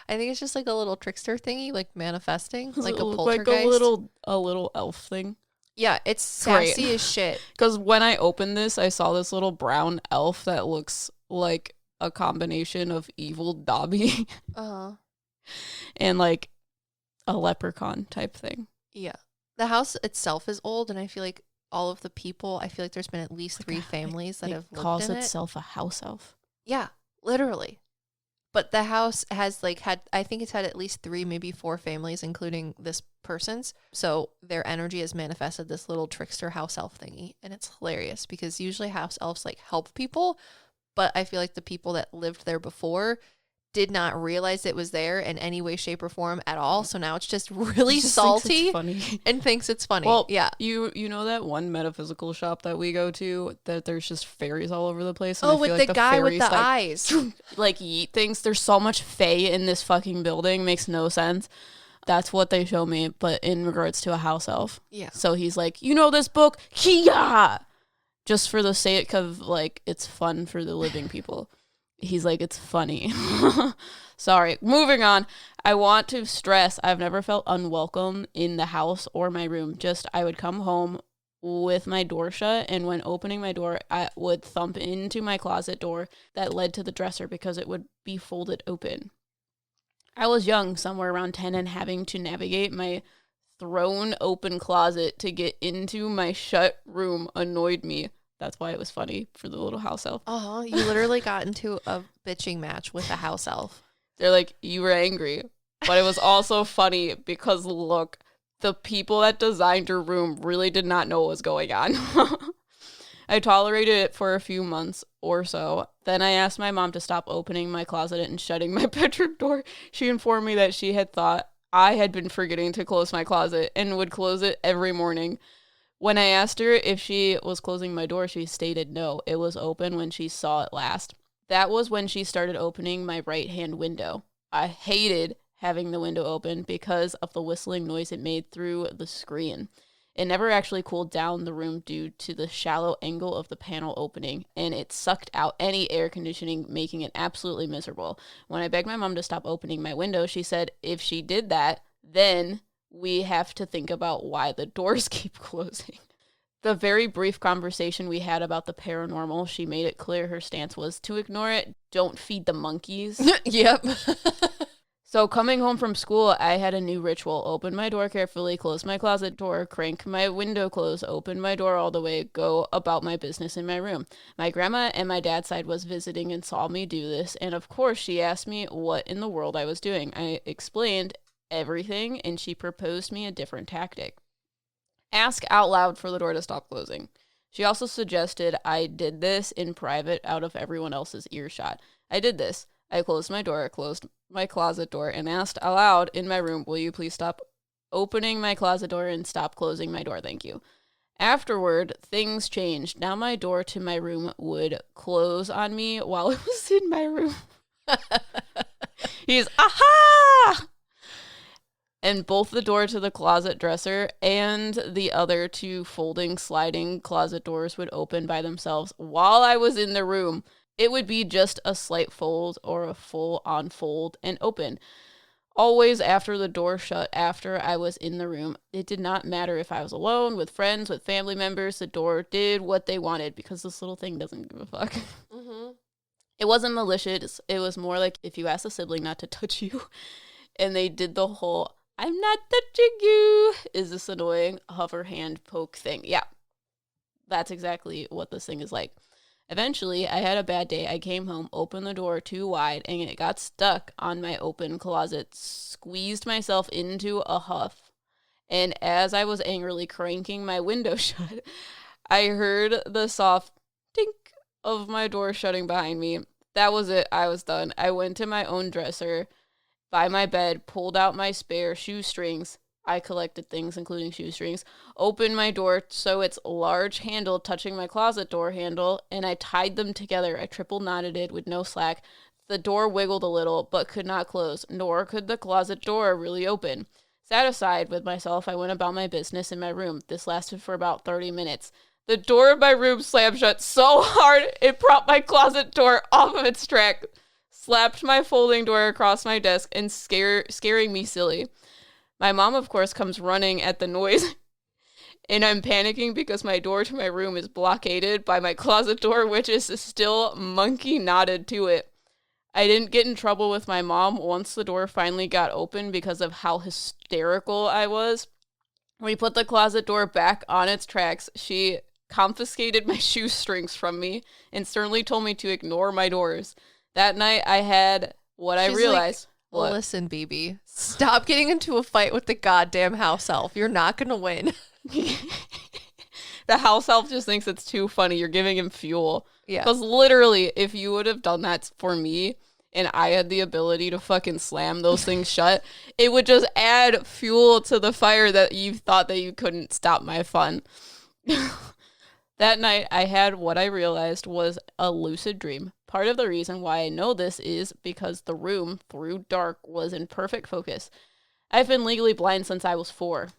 I think it's just like a little trickster thingy, like manifesting, like a poltergeist. Like a little elf thing. Yeah, it's sassy as shit. Because when I opened this, I saw this little brown elf that looks like a combination of evil Dobby and like a leprechaun type thing. Yeah. The house itself is old, and I feel like all of the people, I feel like there's been at least 3 families that have lived in it. It calls itself a house elf. Yeah, literally. But the house has I think it's had at least 3, maybe 4 families, including this person's. So their energy has manifested this little trickster house elf thingy. And it's hilarious because usually house elves help people. But I feel like the people that lived there before did not realize it was there in any way, shape, or form at all. So now it's just really salty and thinks it's funny. Well, yeah. You know that one metaphysical shop that we go to that there's just fairies all over the place? And with the guy with the eyes. Eat things. There's so much fae in this fucking building. Makes no sense. That's what they show me, but in regards to a house elf. Yeah. So he's like, you know this book? Kia! Just for the sake of, it's fun for the living people. He's like, it's funny. Sorry. Moving on. I want to stress I've never felt unwelcome in the house or my room. Just I would come home with my door shut, and when opening my door, I would thump into my closet door that led to the dresser because it would be folded open. I was young, somewhere around 10, and having to navigate my thrown open closet to get into my shut room annoyed me. That's why it was funny for the little house elf. You literally got into a bitching match with the house elf. They're like, you were angry. But it was also funny because, look, the people that designed your room really did not know what was going on. I tolerated it for a few months or so. Then I asked my mom to stop opening my closet and shutting my bedroom door. She informed me that she had thought I had been forgetting to close my closet and would close it every morning. When I asked her if she was closing my door, she stated no, it was open when she saw it last. That was when she started opening my right-hand window. I hated having the window open because of the whistling noise it made through the screen. It never actually cooled down the room due to the shallow angle of the panel opening, and it sucked out any air conditioning, making it absolutely miserable. When I begged my mom to stop opening my window, she said if she did that, then we have to think about why the doors keep closing. The very brief conversation we had about the paranormal, she made it clear her stance was to ignore it, don't feed the monkeys. Yep. So coming home from school, I had a new ritual. Open my door carefully, close my closet door, crank my window close, open my door all the way, go about my business in my room. My grandma and my dad's side was visiting and saw me do this, and of course she asked me what in the world I was doing. I explained everything, and she proposed me a different tactic. Ask out loud for the door to stop closing. She also suggested I did this in private out of everyone else's earshot. I did this. I closed my door, closed my closet door, and asked aloud in my room, will you please stop opening my closet door and stop closing my door? Thank you. Afterward, things changed. Now my door to my room would close on me while it was in my room. He's, aha! And both the door to the closet dresser and the other two folding, sliding closet doors would open by themselves while I was in the room. It would be just a slight fold or a full-on fold and open. Always after the door shut, after I was in the room. It did not matter if I was alone, with friends, with family members. The door did what they wanted because this little thing doesn't give a fuck. Mm-hmm. It wasn't malicious. It was more like if you ask a sibling not to touch you and they did the whole, I'm not touching you, is this annoying hover hand poke thing. Yeah, that's exactly what this thing is like. Eventually, I had a bad day. I came home, opened the door too wide, and it got stuck on my open closet, squeezed myself into a huff. And as I was angrily cranking my window shut, I heard the soft tink of my door shutting behind me. That was it. I was done. I went to my own dresser by my bed, pulled out my spare shoestrings. I collected things, including shoestrings, opened my door so its large handle touching my closet door handle, and I tied them together. I triple knotted it with no slack. The door wiggled a little, but could not close, nor could the closet door really open. Satisfied with myself, I went about my business in my room. This lasted for about 30 minutes. The door of my room slammed shut so hard, it propped my closet door off of its track, slapped my folding door across my desk, and scaring me silly. My mom, of course, comes running at the noise, and I'm panicking because my door to my room is blockaded by my closet door, which is still monkey knotted to it. I didn't get in trouble with my mom once the door finally got open because of how hysterical I was. We put the closet door back on its tracks. She confiscated my shoestrings from me and sternly told me to ignore my doors. That night, I had what I realized. Well, listen, BB, stop getting into a fight with the goddamn house elf. You're not going to win. The house elf just thinks it's too funny. You're giving him fuel. Yeah. Because literally, if you would have done that for me and I had the ability to fucking slam those things shut, it would just add fuel to the fire that you thought that you couldn't stop my fun. That night, I had what I realized was a lucid dream. Part of the reason why I know this is because the room, through dark, was in perfect focus. I've been legally blind since I was 4.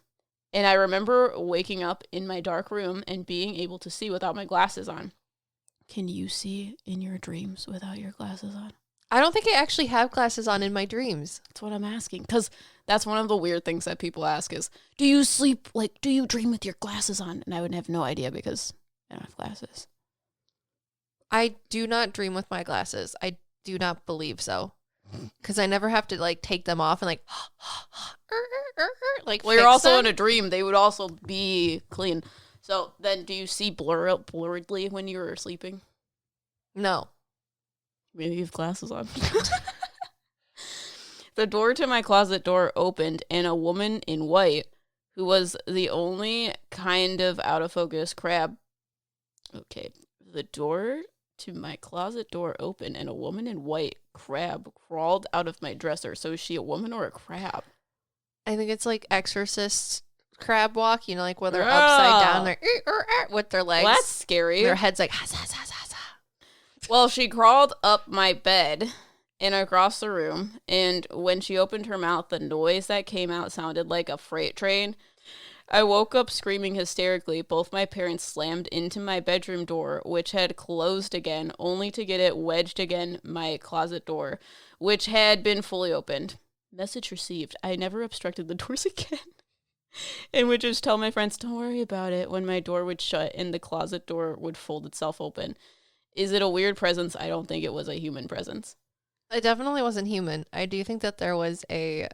And I remember waking up in my dark room and being able to see without my glasses on. Can you see in your dreams without your glasses on? I don't think I actually have glasses on in my dreams. That's what I'm asking. Because that's one of the weird things that people ask is, do you sleep, do you dream with your glasses on? And I would have no idea because I don't have glasses. I do not dream with my glasses. I do not believe so. Because I never have to, take them off and, well, you're also in a dream. They would also be clean. So then do you see blurredly when you're sleeping? No. Maybe you have glasses on. The door to my closet door opened, and a woman in white, who was the only kind of out-of-focus crab. Okay, the door to my closet door opened, and a woman in white crab crawled out of my dresser. So is she a woman or a crab? I think it's like exorcist crab walk, you know, like where they're upside down, they're with their legs. Well, that's scary. Their head's like, Well, she crawled up my bed and across the room, and when she opened her mouth, the noise that came out sounded like a freight train. I woke up screaming hysterically. Both my parents slammed into my bedroom door, which had closed again, only to get it wedged again my closet door, which had been fully opened. Message received. I never obstructed the doors again. And would just tell my friends, don't worry about it, when my door would shut and the closet door would fold itself open. Is it a weird presence? I don't think it was a human presence. It definitely wasn't human. I do think that there was a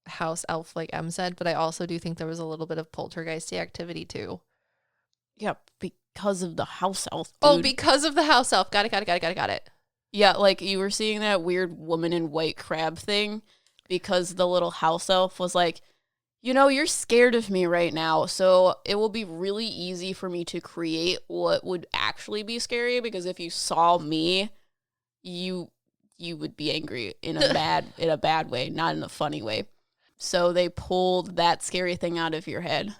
house elf, like Em said, but I also do think there was a little bit of poltergeisty activity too. Yeah, because of the house elf, dude. Oh, because of the house elf. Got it. Yeah, like you were seeing that weird woman in white crab thing because the little house elf was like, you know, you're scared of me right now, so it will be really easy for me to create what would actually be scary, because if you saw me, you would be angry in a bad way, not in a funny way. So they pulled that scary thing out of your head.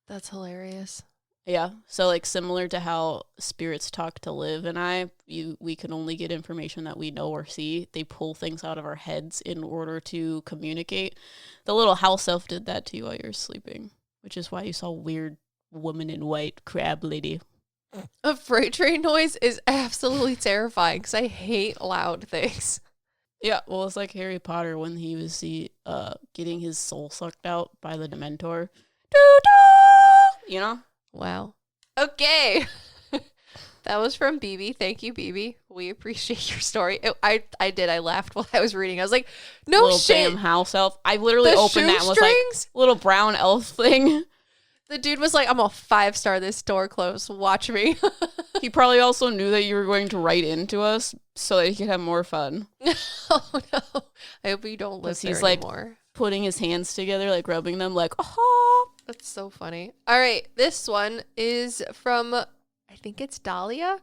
That's hilarious. Yeah. So like similar to how spirits talk to Liv and we can only get information that we know or see. They pull things out of our heads in order to communicate. The little house elf did that to you while you were sleeping, which is why you saw weird woman in white crab lady. A freight train noise is absolutely terrifying because I hate loud things. Yeah, well, it's like Harry Potter when he was getting his soul sucked out by the Dementor. You know? Wow. Okay. That was from BB. Thank you, BB. We appreciate your story. I laughed while I was reading. I was like, no little shit. Damn house elf. I literally opened that and was like, little brown elf thing. The dude was like, I'm a 5-star this door closed. Watch me. He probably also knew that you were going to write into us so that he could have more fun. Oh, no. I hope you don't live there he's anymore. Like putting his hands together, like rubbing them, like, oh. That's so funny. All right. This one is from, I think it's Dahlia.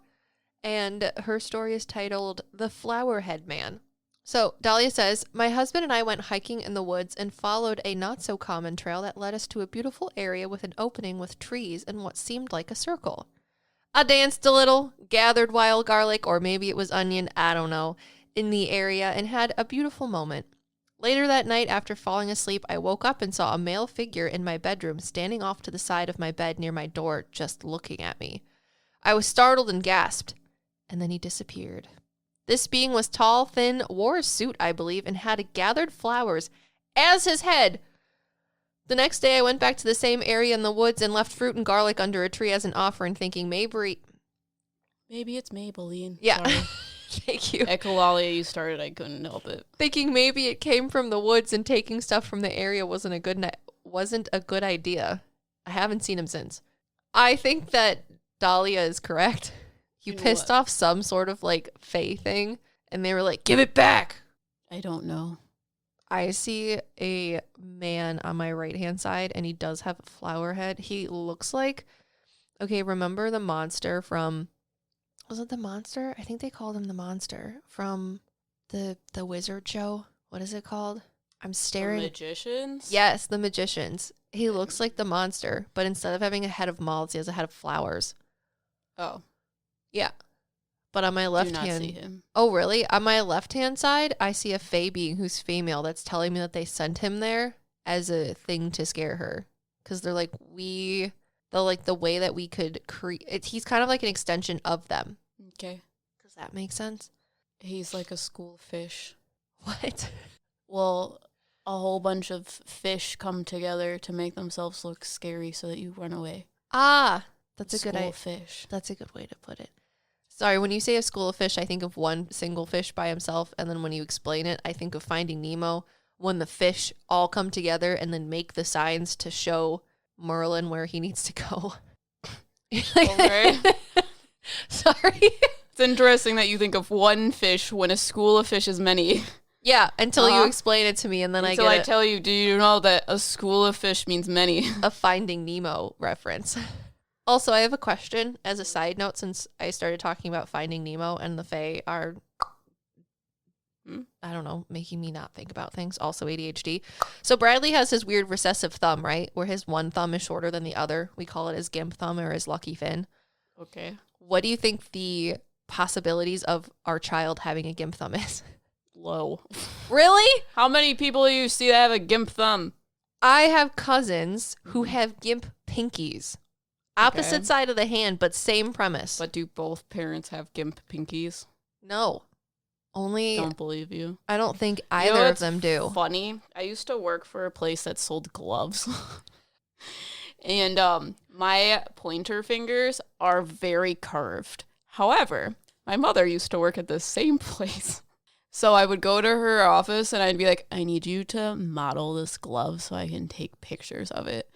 And her story is titled The Flowerhead Man. So Dahlia says, my husband and I went hiking in the woods and followed a not so common trail that led us to a beautiful area with an opening with trees and what seemed like a circle. I danced a little, gathered wild garlic, or maybe it was onion, I don't know, in the area and had a beautiful moment. Later that night, after falling asleep, I woke up and saw a male figure in my bedroom standing off to the side of my bed near my door, just looking at me. I was startled and gasped, and then he disappeared. This being was tall, thin, wore a suit, I believe, and had gathered flowers as his head. The next day, I went back to the same area in the woods and left fruit and garlic under a tree as an offering, thinking maybe it's Maybelline. Yeah. Thank you. Echolalia, you started. I couldn't help it. Thinking maybe it came from the woods and taking stuff from the area wasn't a good idea. I haven't seen him since. I think that Dahlia is correct. You pissed off some sort of like fae thing, and they were like, give it back. I don't know. I see a man on my right-hand side, and he does have a flower head. He looks like, okay, remember the monster from, was it the monster? I think they called him the monster from the wizard show. What is it called? I'm staring. The Magicians? Yes, the Magicians. He looks like the monster, but instead of having a head of moths, he has a head of flowers. Oh. Yeah. But on my left hand. Do not see him. Oh, really? On my left-hand side, I see a fae being who's female that's telling me that they sent him there as a thing to scare her. Because they're like, the way that we could create, he's kind of like an extension of them. Okay. Does that make sense? He's like a school of fish. What? Well, a whole bunch of fish come together to make themselves look scary so that you run away. Ah, that's a good idea. Fish. That's a good way to put it. Sorry, when you say a school of fish, I think of one single fish by himself, and then when you explain it, I think of Finding Nemo, when the fish all come together and then make the signs to show Merlin where he needs to go. Okay. Sorry. It's interesting that you think of one fish when a school of fish is many. Yeah, until you explain it to me, and then until I tell you, do you know that a school of fish means many? A Finding Nemo reference. Also, I have a question as a side note, since I started talking about Finding Nemo and the Fae are I don't know, making me not think about things. Also ADHD. So Bradley has his weird recessive thumb, right? Where his one thumb is shorter than the other. We call it his gimp thumb or his lucky fin. Okay. What do you think the possibilities of our child having a gimp thumb is? Low. Really? How many people do you see that have a gimp thumb? I have cousins who have gimp pinkies. Opposite side of the hand, but same premise. But do both parents have gimp pinkies? No. Only... Don't believe you. I don't think either of them do. Funny. I used to work for a place that sold gloves. And my pointer fingers are very curved. However, my mother used to work at the same place. So I would go to her office and I'd be like, I need you to model this glove so I can take pictures of it.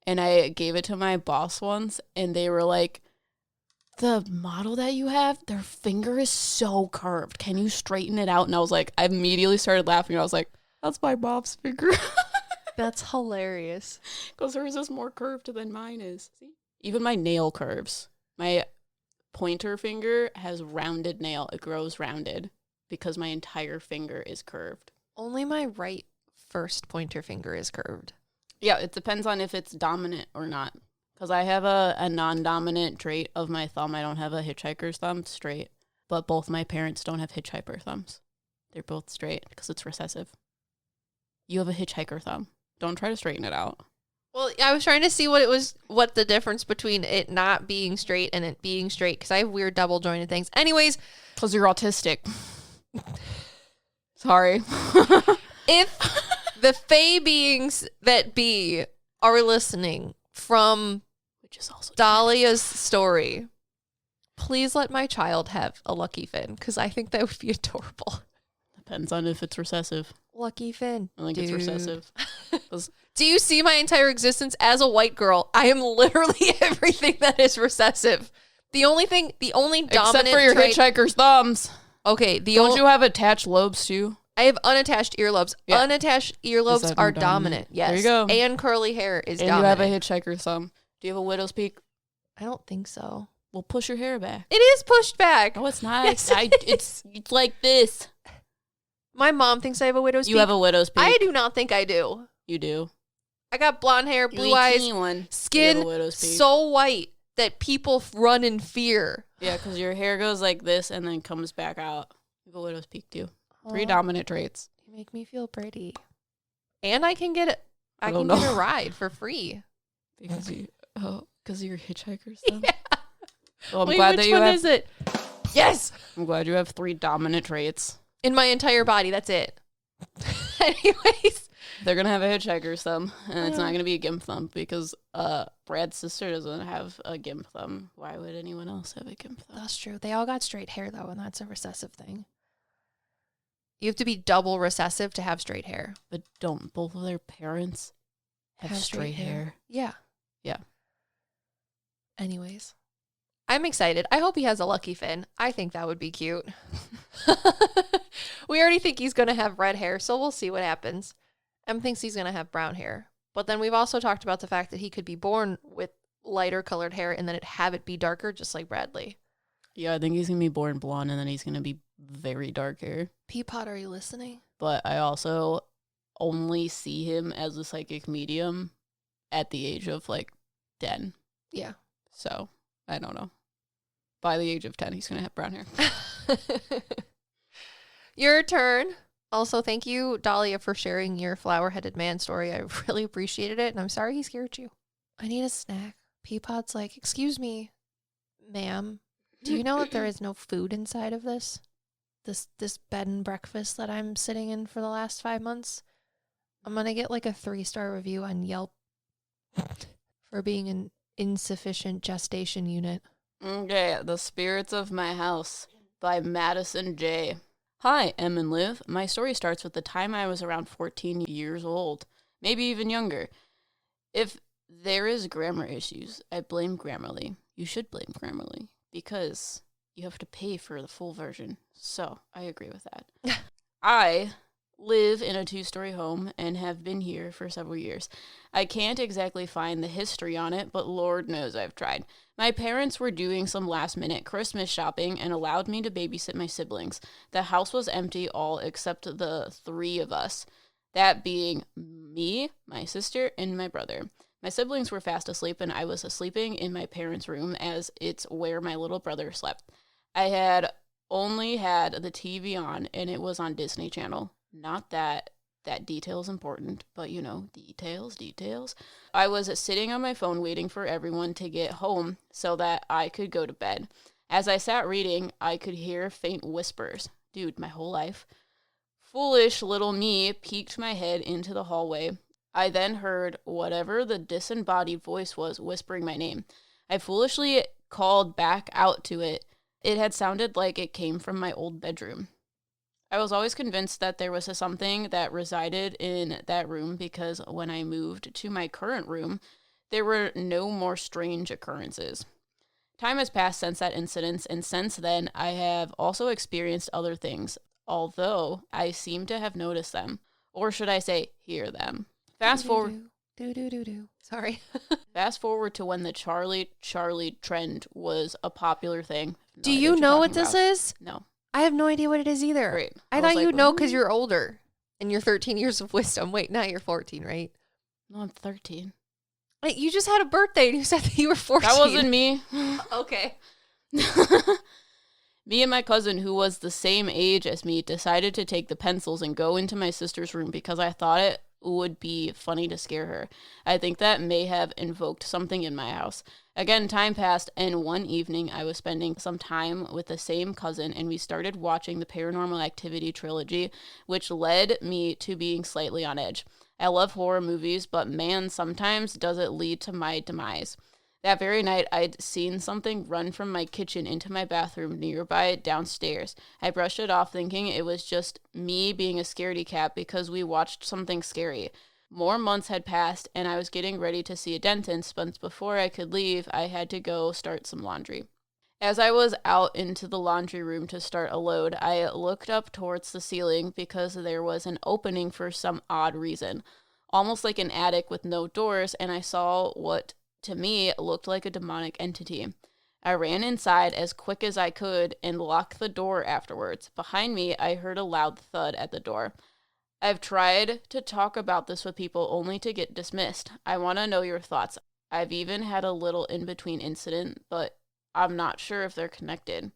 And I gave it to my boss once and they were like, the model that you have, their finger is so curved. Can you straighten it out? And I was like, I immediately started laughing. I was like, that's my mom's finger. That's hilarious. Because hers is more curved than mine is. See? Even my nail curves. My pointer finger has rounded nail. It grows rounded because my entire finger is curved. Only my right first pointer finger is curved. Yeah, it depends on if it's dominant or not. Because I have a non-dominant trait of my thumb. I don't have a hitchhiker's thumb, straight. But both my parents don't have hitchhiker thumbs. They're both straight because it's recessive. You have a hitchhiker thumb. Don't try to straighten it out. Well, I was trying to see what the difference between it not being straight and it being straight, because I have weird double jointed things. Anyways. Because you're autistic. Sorry. If the fae beings that be are listening from which is also Dahlia's story, please let my child have a lucky fin, because I think that would be adorable. Depends on if it's recessive. Lucky fin. I think it's recessive. Do you see my entire existence as a white girl? I am literally everything that is recessive. The only dominant except for your hitchhiker's thumbs. Okay, don't you have attached lobes too? I have unattached earlobes. Yeah. Unattached earlobes are dominant. Yes. There you go. And curly hair is and dominant. And you have a hitchhiker's thumb. Do you have a widow's peak? I don't think so. Well, push your hair back. It is pushed back. No, it's not. Yes, it's like this. My mom thinks I have a widow's peak. You have a widow's peak. I do not think I do. You do. I got blonde hair, blue eyes, skin so white that people run in fear. Yeah, because your hair goes like this and then comes back out. You have a widow's peak too. Three dominant traits. You make me feel pretty. And I can get a ride for free. Because of your hitchhiker's thumb? Yeah. Well, I'm glad which that you one have, is it? Yes! I'm glad you have 3 dominant traits. In my entire body, that's it. Anyways. They're going to have a hitchhiker's thumb, and it's not going to be a gimp thumb, because Brad's sister doesn't have a gimp thumb. Why would anyone else have a gimp thumb? That's true. They all got straight hair, though, and that's a recessive thing. You have to be double recessive to have straight hair. But don't both of their parents have straight hair? Yeah. Yeah. Anyways. I'm excited. I hope he has a lucky fin. I think that would be cute. We already think he's going to have red hair, so we'll see what happens. Em thinks he's going to have brown hair. But then we've also talked about the fact that he could be born with lighter colored hair and then have it be darker, just like Bradley. Yeah, I think he's going to be born blonde and then he's going to be very dark hair. Peapod, are you listening? But I also only see him as a psychic medium at the age of 10. Yeah. So, I don't know. By the age of 10, he's going to have brown hair. Your turn. Also, thank you, Dahlia, for sharing your flower-headed man story. I really appreciated it, and I'm sorry he scared you. I need a snack. Peapod's like, excuse me, ma'am. Do you know that there is no food inside of this? This bed and breakfast that I'm sitting in for the last 5 months? I'm going to get a 3-star review on Yelp for being an insufficient gestation unit. Okay, The Spirits of My House by Madison J. Hi, Em and Liv. My story starts with the time I was around 14 years old, maybe even younger. If there is grammar issues, I blame Grammarly. You should blame Grammarly, because you have to pay for the full version. So, I agree with that. I live in a 2-story home and have been here for several years. I can't exactly find the history on it, but Lord knows I've tried. My parents were doing some last-minute Christmas shopping and allowed me to babysit my siblings. The house was empty, all except the 3 of us, that being me, my sister, and my brother. My siblings were fast asleep, and I was sleeping in my parents' room, as it's where my little brother slept. I had only had the TV on, and it was on Disney Channel. Not that detail is important, but details. I was sitting on my phone waiting for everyone to get home so that I could go to bed. As I sat reading, I could hear faint whispers. Dude, my whole life. Foolish little me peeked my head into the hallway. I then heard whatever the disembodied voice was whispering my name. I foolishly called back out to it. It had sounded like it came from my old bedroom. I was always convinced that there was something that resided in that room because when I moved to my current room, there were no more strange occurrences. Time has passed since that incident, and since then, I have also experienced other things, although I seem to have noticed them. Or should I say, hear them. Fast forward. Sorry. Fast forward to when the Charlie trend was a popular thing. Do you know what this is? No. I have no idea what it is either. Great. I thought you'd know because you're older and you're 13 years of wisdom. Wait, now you're 14, right? No, I'm 13. Wait, you just had a birthday and you said that you were 14. That wasn't me. Okay. Me and my cousin, who was the same age as me, decided to take the pencils and go into my sister's room because I thought it would be funny to scare her. I think that may have invoked something in my house. Again, time passed, and one evening I was spending some time with the same cousin, and we started watching the Paranormal Activity trilogy, which led me to being slightly on edge. I love horror movies, but man, sometimes does it lead to my demise. That very night, I'd seen something run from my kitchen into my bathroom nearby downstairs. I brushed it off thinking it was just me being a scaredy cat because we watched something scary. More months had passed, and I was getting ready to see a dentist, but before I could leave, I had to go start some laundry. As I was out into the laundry room to start a load, I looked up towards the ceiling because there was an opening for some odd reason, almost like an attic with no doors, and I saw what to me looked like a demonic entity. I ran inside as quick as I could and locked the door afterwards. Behind me, I heard a loud thud at the door. I've tried to talk about this with people only to get dismissed. I want to know your thoughts. I've even had a little in-between incident, but I'm not sure if they're connected.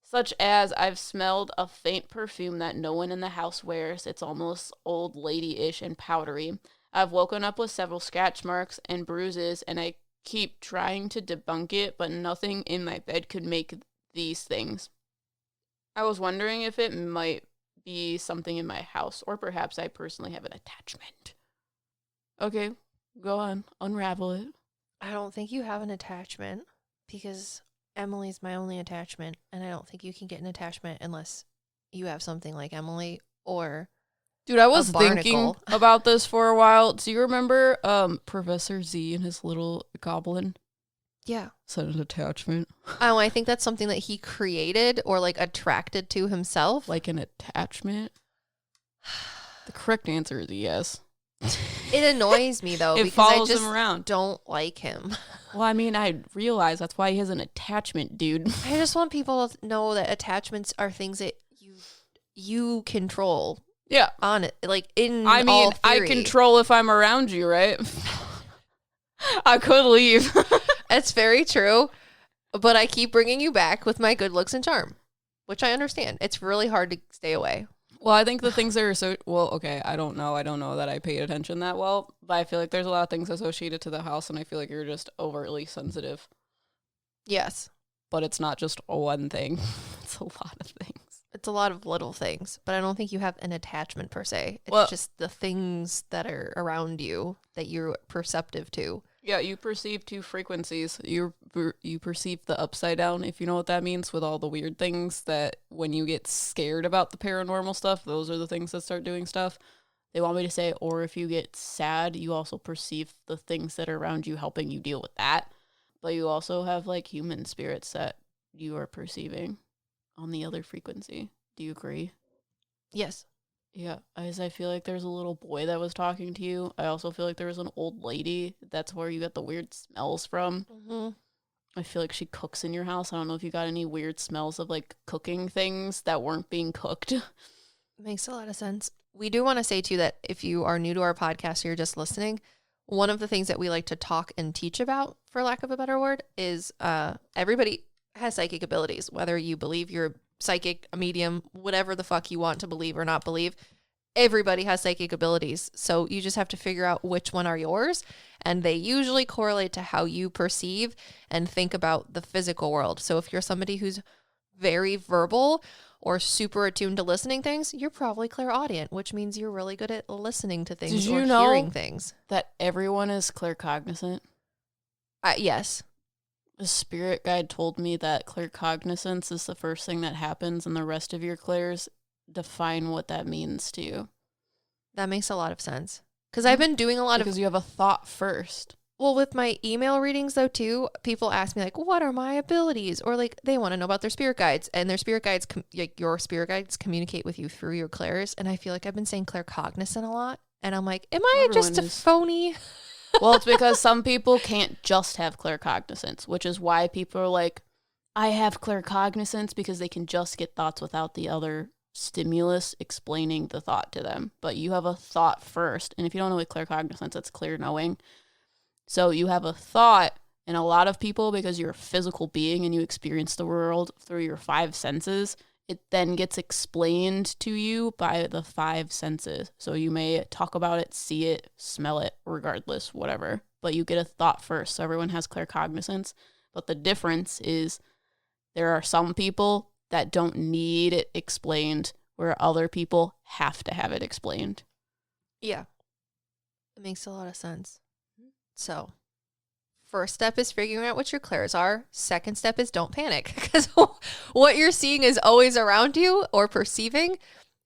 Such as I've smelled a faint perfume that no one in the house wears. It's almost old lady-ish and powdery. I've woken up with several scratch marks and bruises, and I keep trying to debunk it, but nothing in my bed could make these things. I was wondering if it might be something in my house, or perhaps I personally have an attachment. Okay, go on, unravel it. I don't think you have an attachment because Emily's my only attachment, and I don't think you can get an attachment unless you have something like Emily or... Dude, I was thinking about this for a while. Do you remember Professor Z and his little goblin? Yeah. Is that an attachment? Oh, I think that's something that he created or like attracted to himself. Like an attachment? The correct answer is yes. It annoys me though it because follows I just him around. Don't like him. Well, I mean, I realize that's why he has an attachment, dude. I just want people to know that attachments are things that you control. Yeah. On it. Like in I mean, all theory. I control if I'm around you, right? I could leave. It's very true. But I keep bringing you back with my good looks and charm, which I understand. It's really hard to stay away. Well, I think the things that are so... Well, okay, I don't know that I paid attention that well, but I feel like there's a lot of things associated to the house, and I feel like you're just overtly sensitive. Yes. But it's not just one thing. It's a lot of things. It's a lot of little things, but I don't think you have an attachment per se. It's just the things that are around you that you're perceptive to. Yeah, you perceive 2 frequencies. You perceive the upside down, if you know what that means, with all the weird things that when you get scared about the paranormal stuff, those are the things that start doing stuff. They want me to say, or if you get sad, you also perceive the things that are around you helping you deal with that. But you also have like human spirits that you are perceiving on the other frequency. Do you agree? Yes. Yeah, as I feel like there's a little boy that was talking to you. I also feel like there was an old lady. That's where you get the weird smells from. Mm-hmm. I feel like she cooks in your house. I don't know if you got any weird smells of like cooking things that weren't being cooked. Makes a lot of sense. We do want to say too that if you are new to our podcast or you're just listening, one of the things that we like to talk and teach about, for lack of a better word, is everybody has psychic abilities. Whether you believe you're psychic, a medium, whatever the fuck you want to believe or not believe, everybody has psychic abilities. So you just have to figure out which one are yours. And they usually correlate to how you perceive and think about the physical world. So if you're somebody who's very verbal or super attuned to listening things, you're probably clairaudient, which means you're really good at listening to things or hearing things. That everyone is claircognizant? Yes. A spirit guide told me that claircognizance is the first thing that happens, and the rest of your clairs define what that means to you. That makes a lot of sense. Because I've been doing a lot because you have a thought first. Well, with my email readings, though, too, people ask me, like, what are my abilities? Or, like, they want to know about their spirit guides. And their spirit guides, your spirit guides communicate with you through your clairs. And I feel like I've been saying claircognizant a lot. And I'm like, am I just a phony? Well, it's because some people can't just have claircognizance, which is why people are like, I have claircognizance, because they can just get thoughts without the other stimulus explaining the thought to them. But you have a thought first. And if you don't know what claircognizance, it's clear knowing. So you have a thought, and a lot of people, because you're a physical being and you experience the world through your 5 senses, it then gets explained to you by the 5 senses. So you may talk about it, see it, smell it, regardless, whatever. But you get a thought first. So everyone has claircognizance. But the difference is there are some people that don't need it explained, where other people have to have it explained. Yeah. It makes a lot of sense. So, first step is figuring out what your clairs are. Second step is don't panic, because what you're seeing is always around you, or perceiving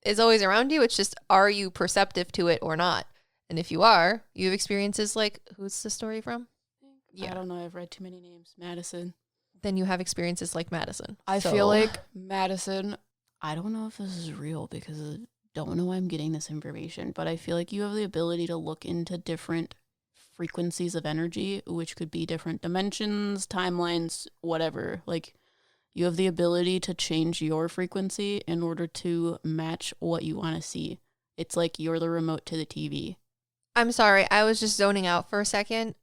is always around you. It's just, are you perceptive to it or not? And if you are, you have experiences like, who's the story from? Yeah. I don't know. I've read too many names. Madison. Then you have experiences like Madison. I feel like Madison, I don't know if this is real because I don't know why I'm getting this information, but I feel like you have the ability to look into different frequencies of energy, which could be different dimensions, timelines, whatever. Like, you have the ability to change your frequency in order to match what you want to see. It's like you're the remote to the TV. I'm sorry, I was just zoning out for a second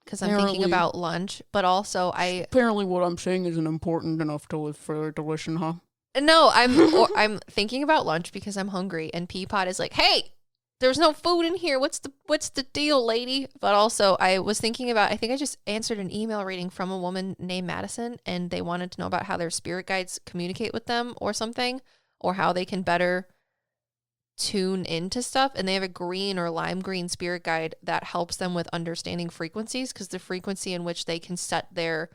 because I'm thinking about lunch, but also Apparently what I'm saying isn't important enough to listen, huh? No, I'm thinking about lunch because I'm hungry, and Peapod is like, hey, there's no food in here. What's the deal, lady? But also, I was thinking about, I think I just answered an email reading from a woman named Madison, and they wanted to know about how their spirit guides communicate with them or something, or how they can better tune into stuff. And they have a green or lime green spirit guide that helps them with understanding frequencies, because the frequency in which they can set their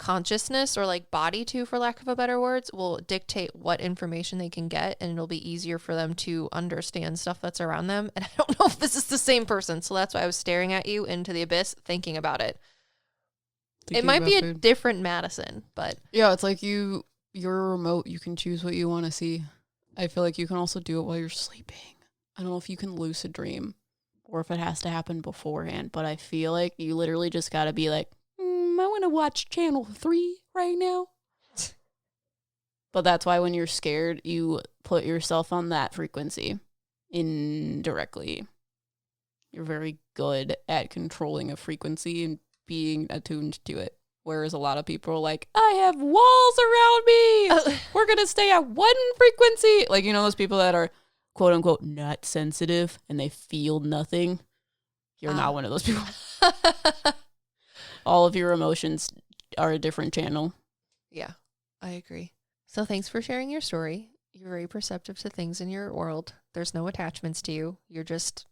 consciousness or like body to, for lack of a better words, will dictate what information they can get, and it'll be easier for them to understand stuff that's around them. And I don't know if this is the same person, so that's why I was staring at you into the abyss thinking about it. It might be a different Madison, but yeah, it's like you're a remote. You can choose what you want to see. I feel like you can also do it while you're sleeping. I don't know if you can lucid dream or if it has to happen beforehand, but I feel like you literally just got to be like, I want to watch channel 3 right now. But that's why when you're scared, you put yourself on that frequency indirectly. You're very good at controlling a frequency and being attuned to it. Whereas a lot of people are like, I have walls around me. We're going to stay at one frequency. Like, you know, those people that are quote unquote not sensitive and they feel nothing. You're not one of those people. All of your emotions are a different channel. Yeah, I agree. So thanks for sharing your story. You're very perceptive to things in your world. There's no attachments to you. You're just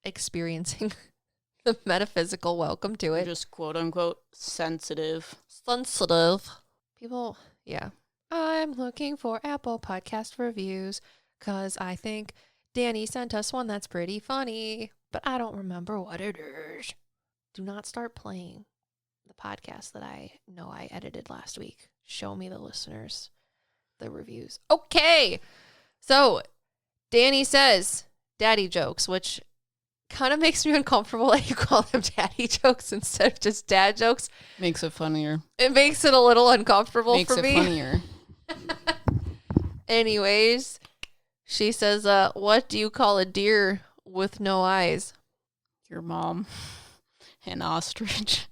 experiencing the metaphysical. Welcome to it. You're just quote unquote sensitive. Sensitive. People, yeah. I'm looking for Apple Podcast reviews because I think Danny sent us one that's pretty funny, but I don't remember what it is. Do not start playing the podcast that I know I edited last week. Show me the listeners, the reviews. Okay. So Danny says daddy jokes, which kind of makes me uncomfortable that you call them daddy jokes instead of just dad jokes. Makes it funnier. It makes it a little uncomfortable Makes for it me. funnier. Anyways, she says, what do you call a deer with no eyes? Your mom. An ostrich.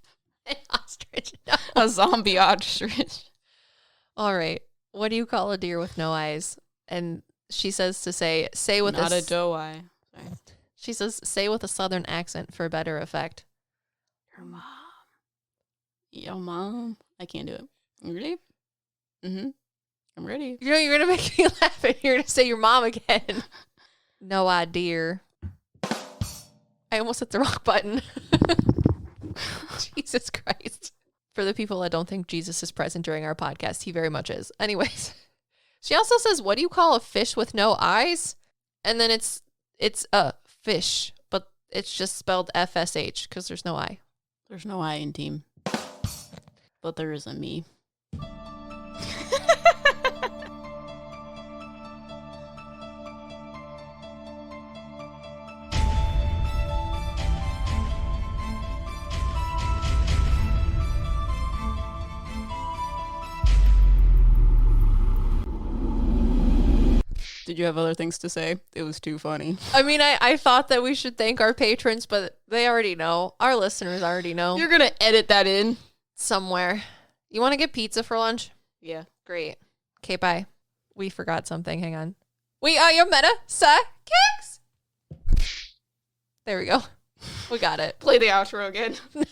An ostrich. No. A zombie ostrich. All right. What do you call a deer with no eyes? And she says to say with Not a doe eye. Sorry. She says, say with a southern accent for better effect. Your mom. Your mom. I can't do it. You ready? Mm-hmm. I'm ready. You know, you're going to make me laugh and you're going to say your mom again. No idea. I almost hit the wrong button. Jesus Christ. For the people that don't think Jesus is present during our podcast, he very much is. Anyways, she also says, what do you call a fish with no eyes? And then it's a fish, but it's just spelled FSH because there's no I. There's no I in team. But there is a me. Did you have other things to say? It was too funny. I mean, I thought that we should thank our patrons, but they already know. Our listeners already know. You're going to edit that in? Somewhere. You want to get pizza for lunch? Yeah. Great. Okay, bye. We forgot something. Hang on. We are your meta-psychics. There we go. We got it. Play the outro again. No.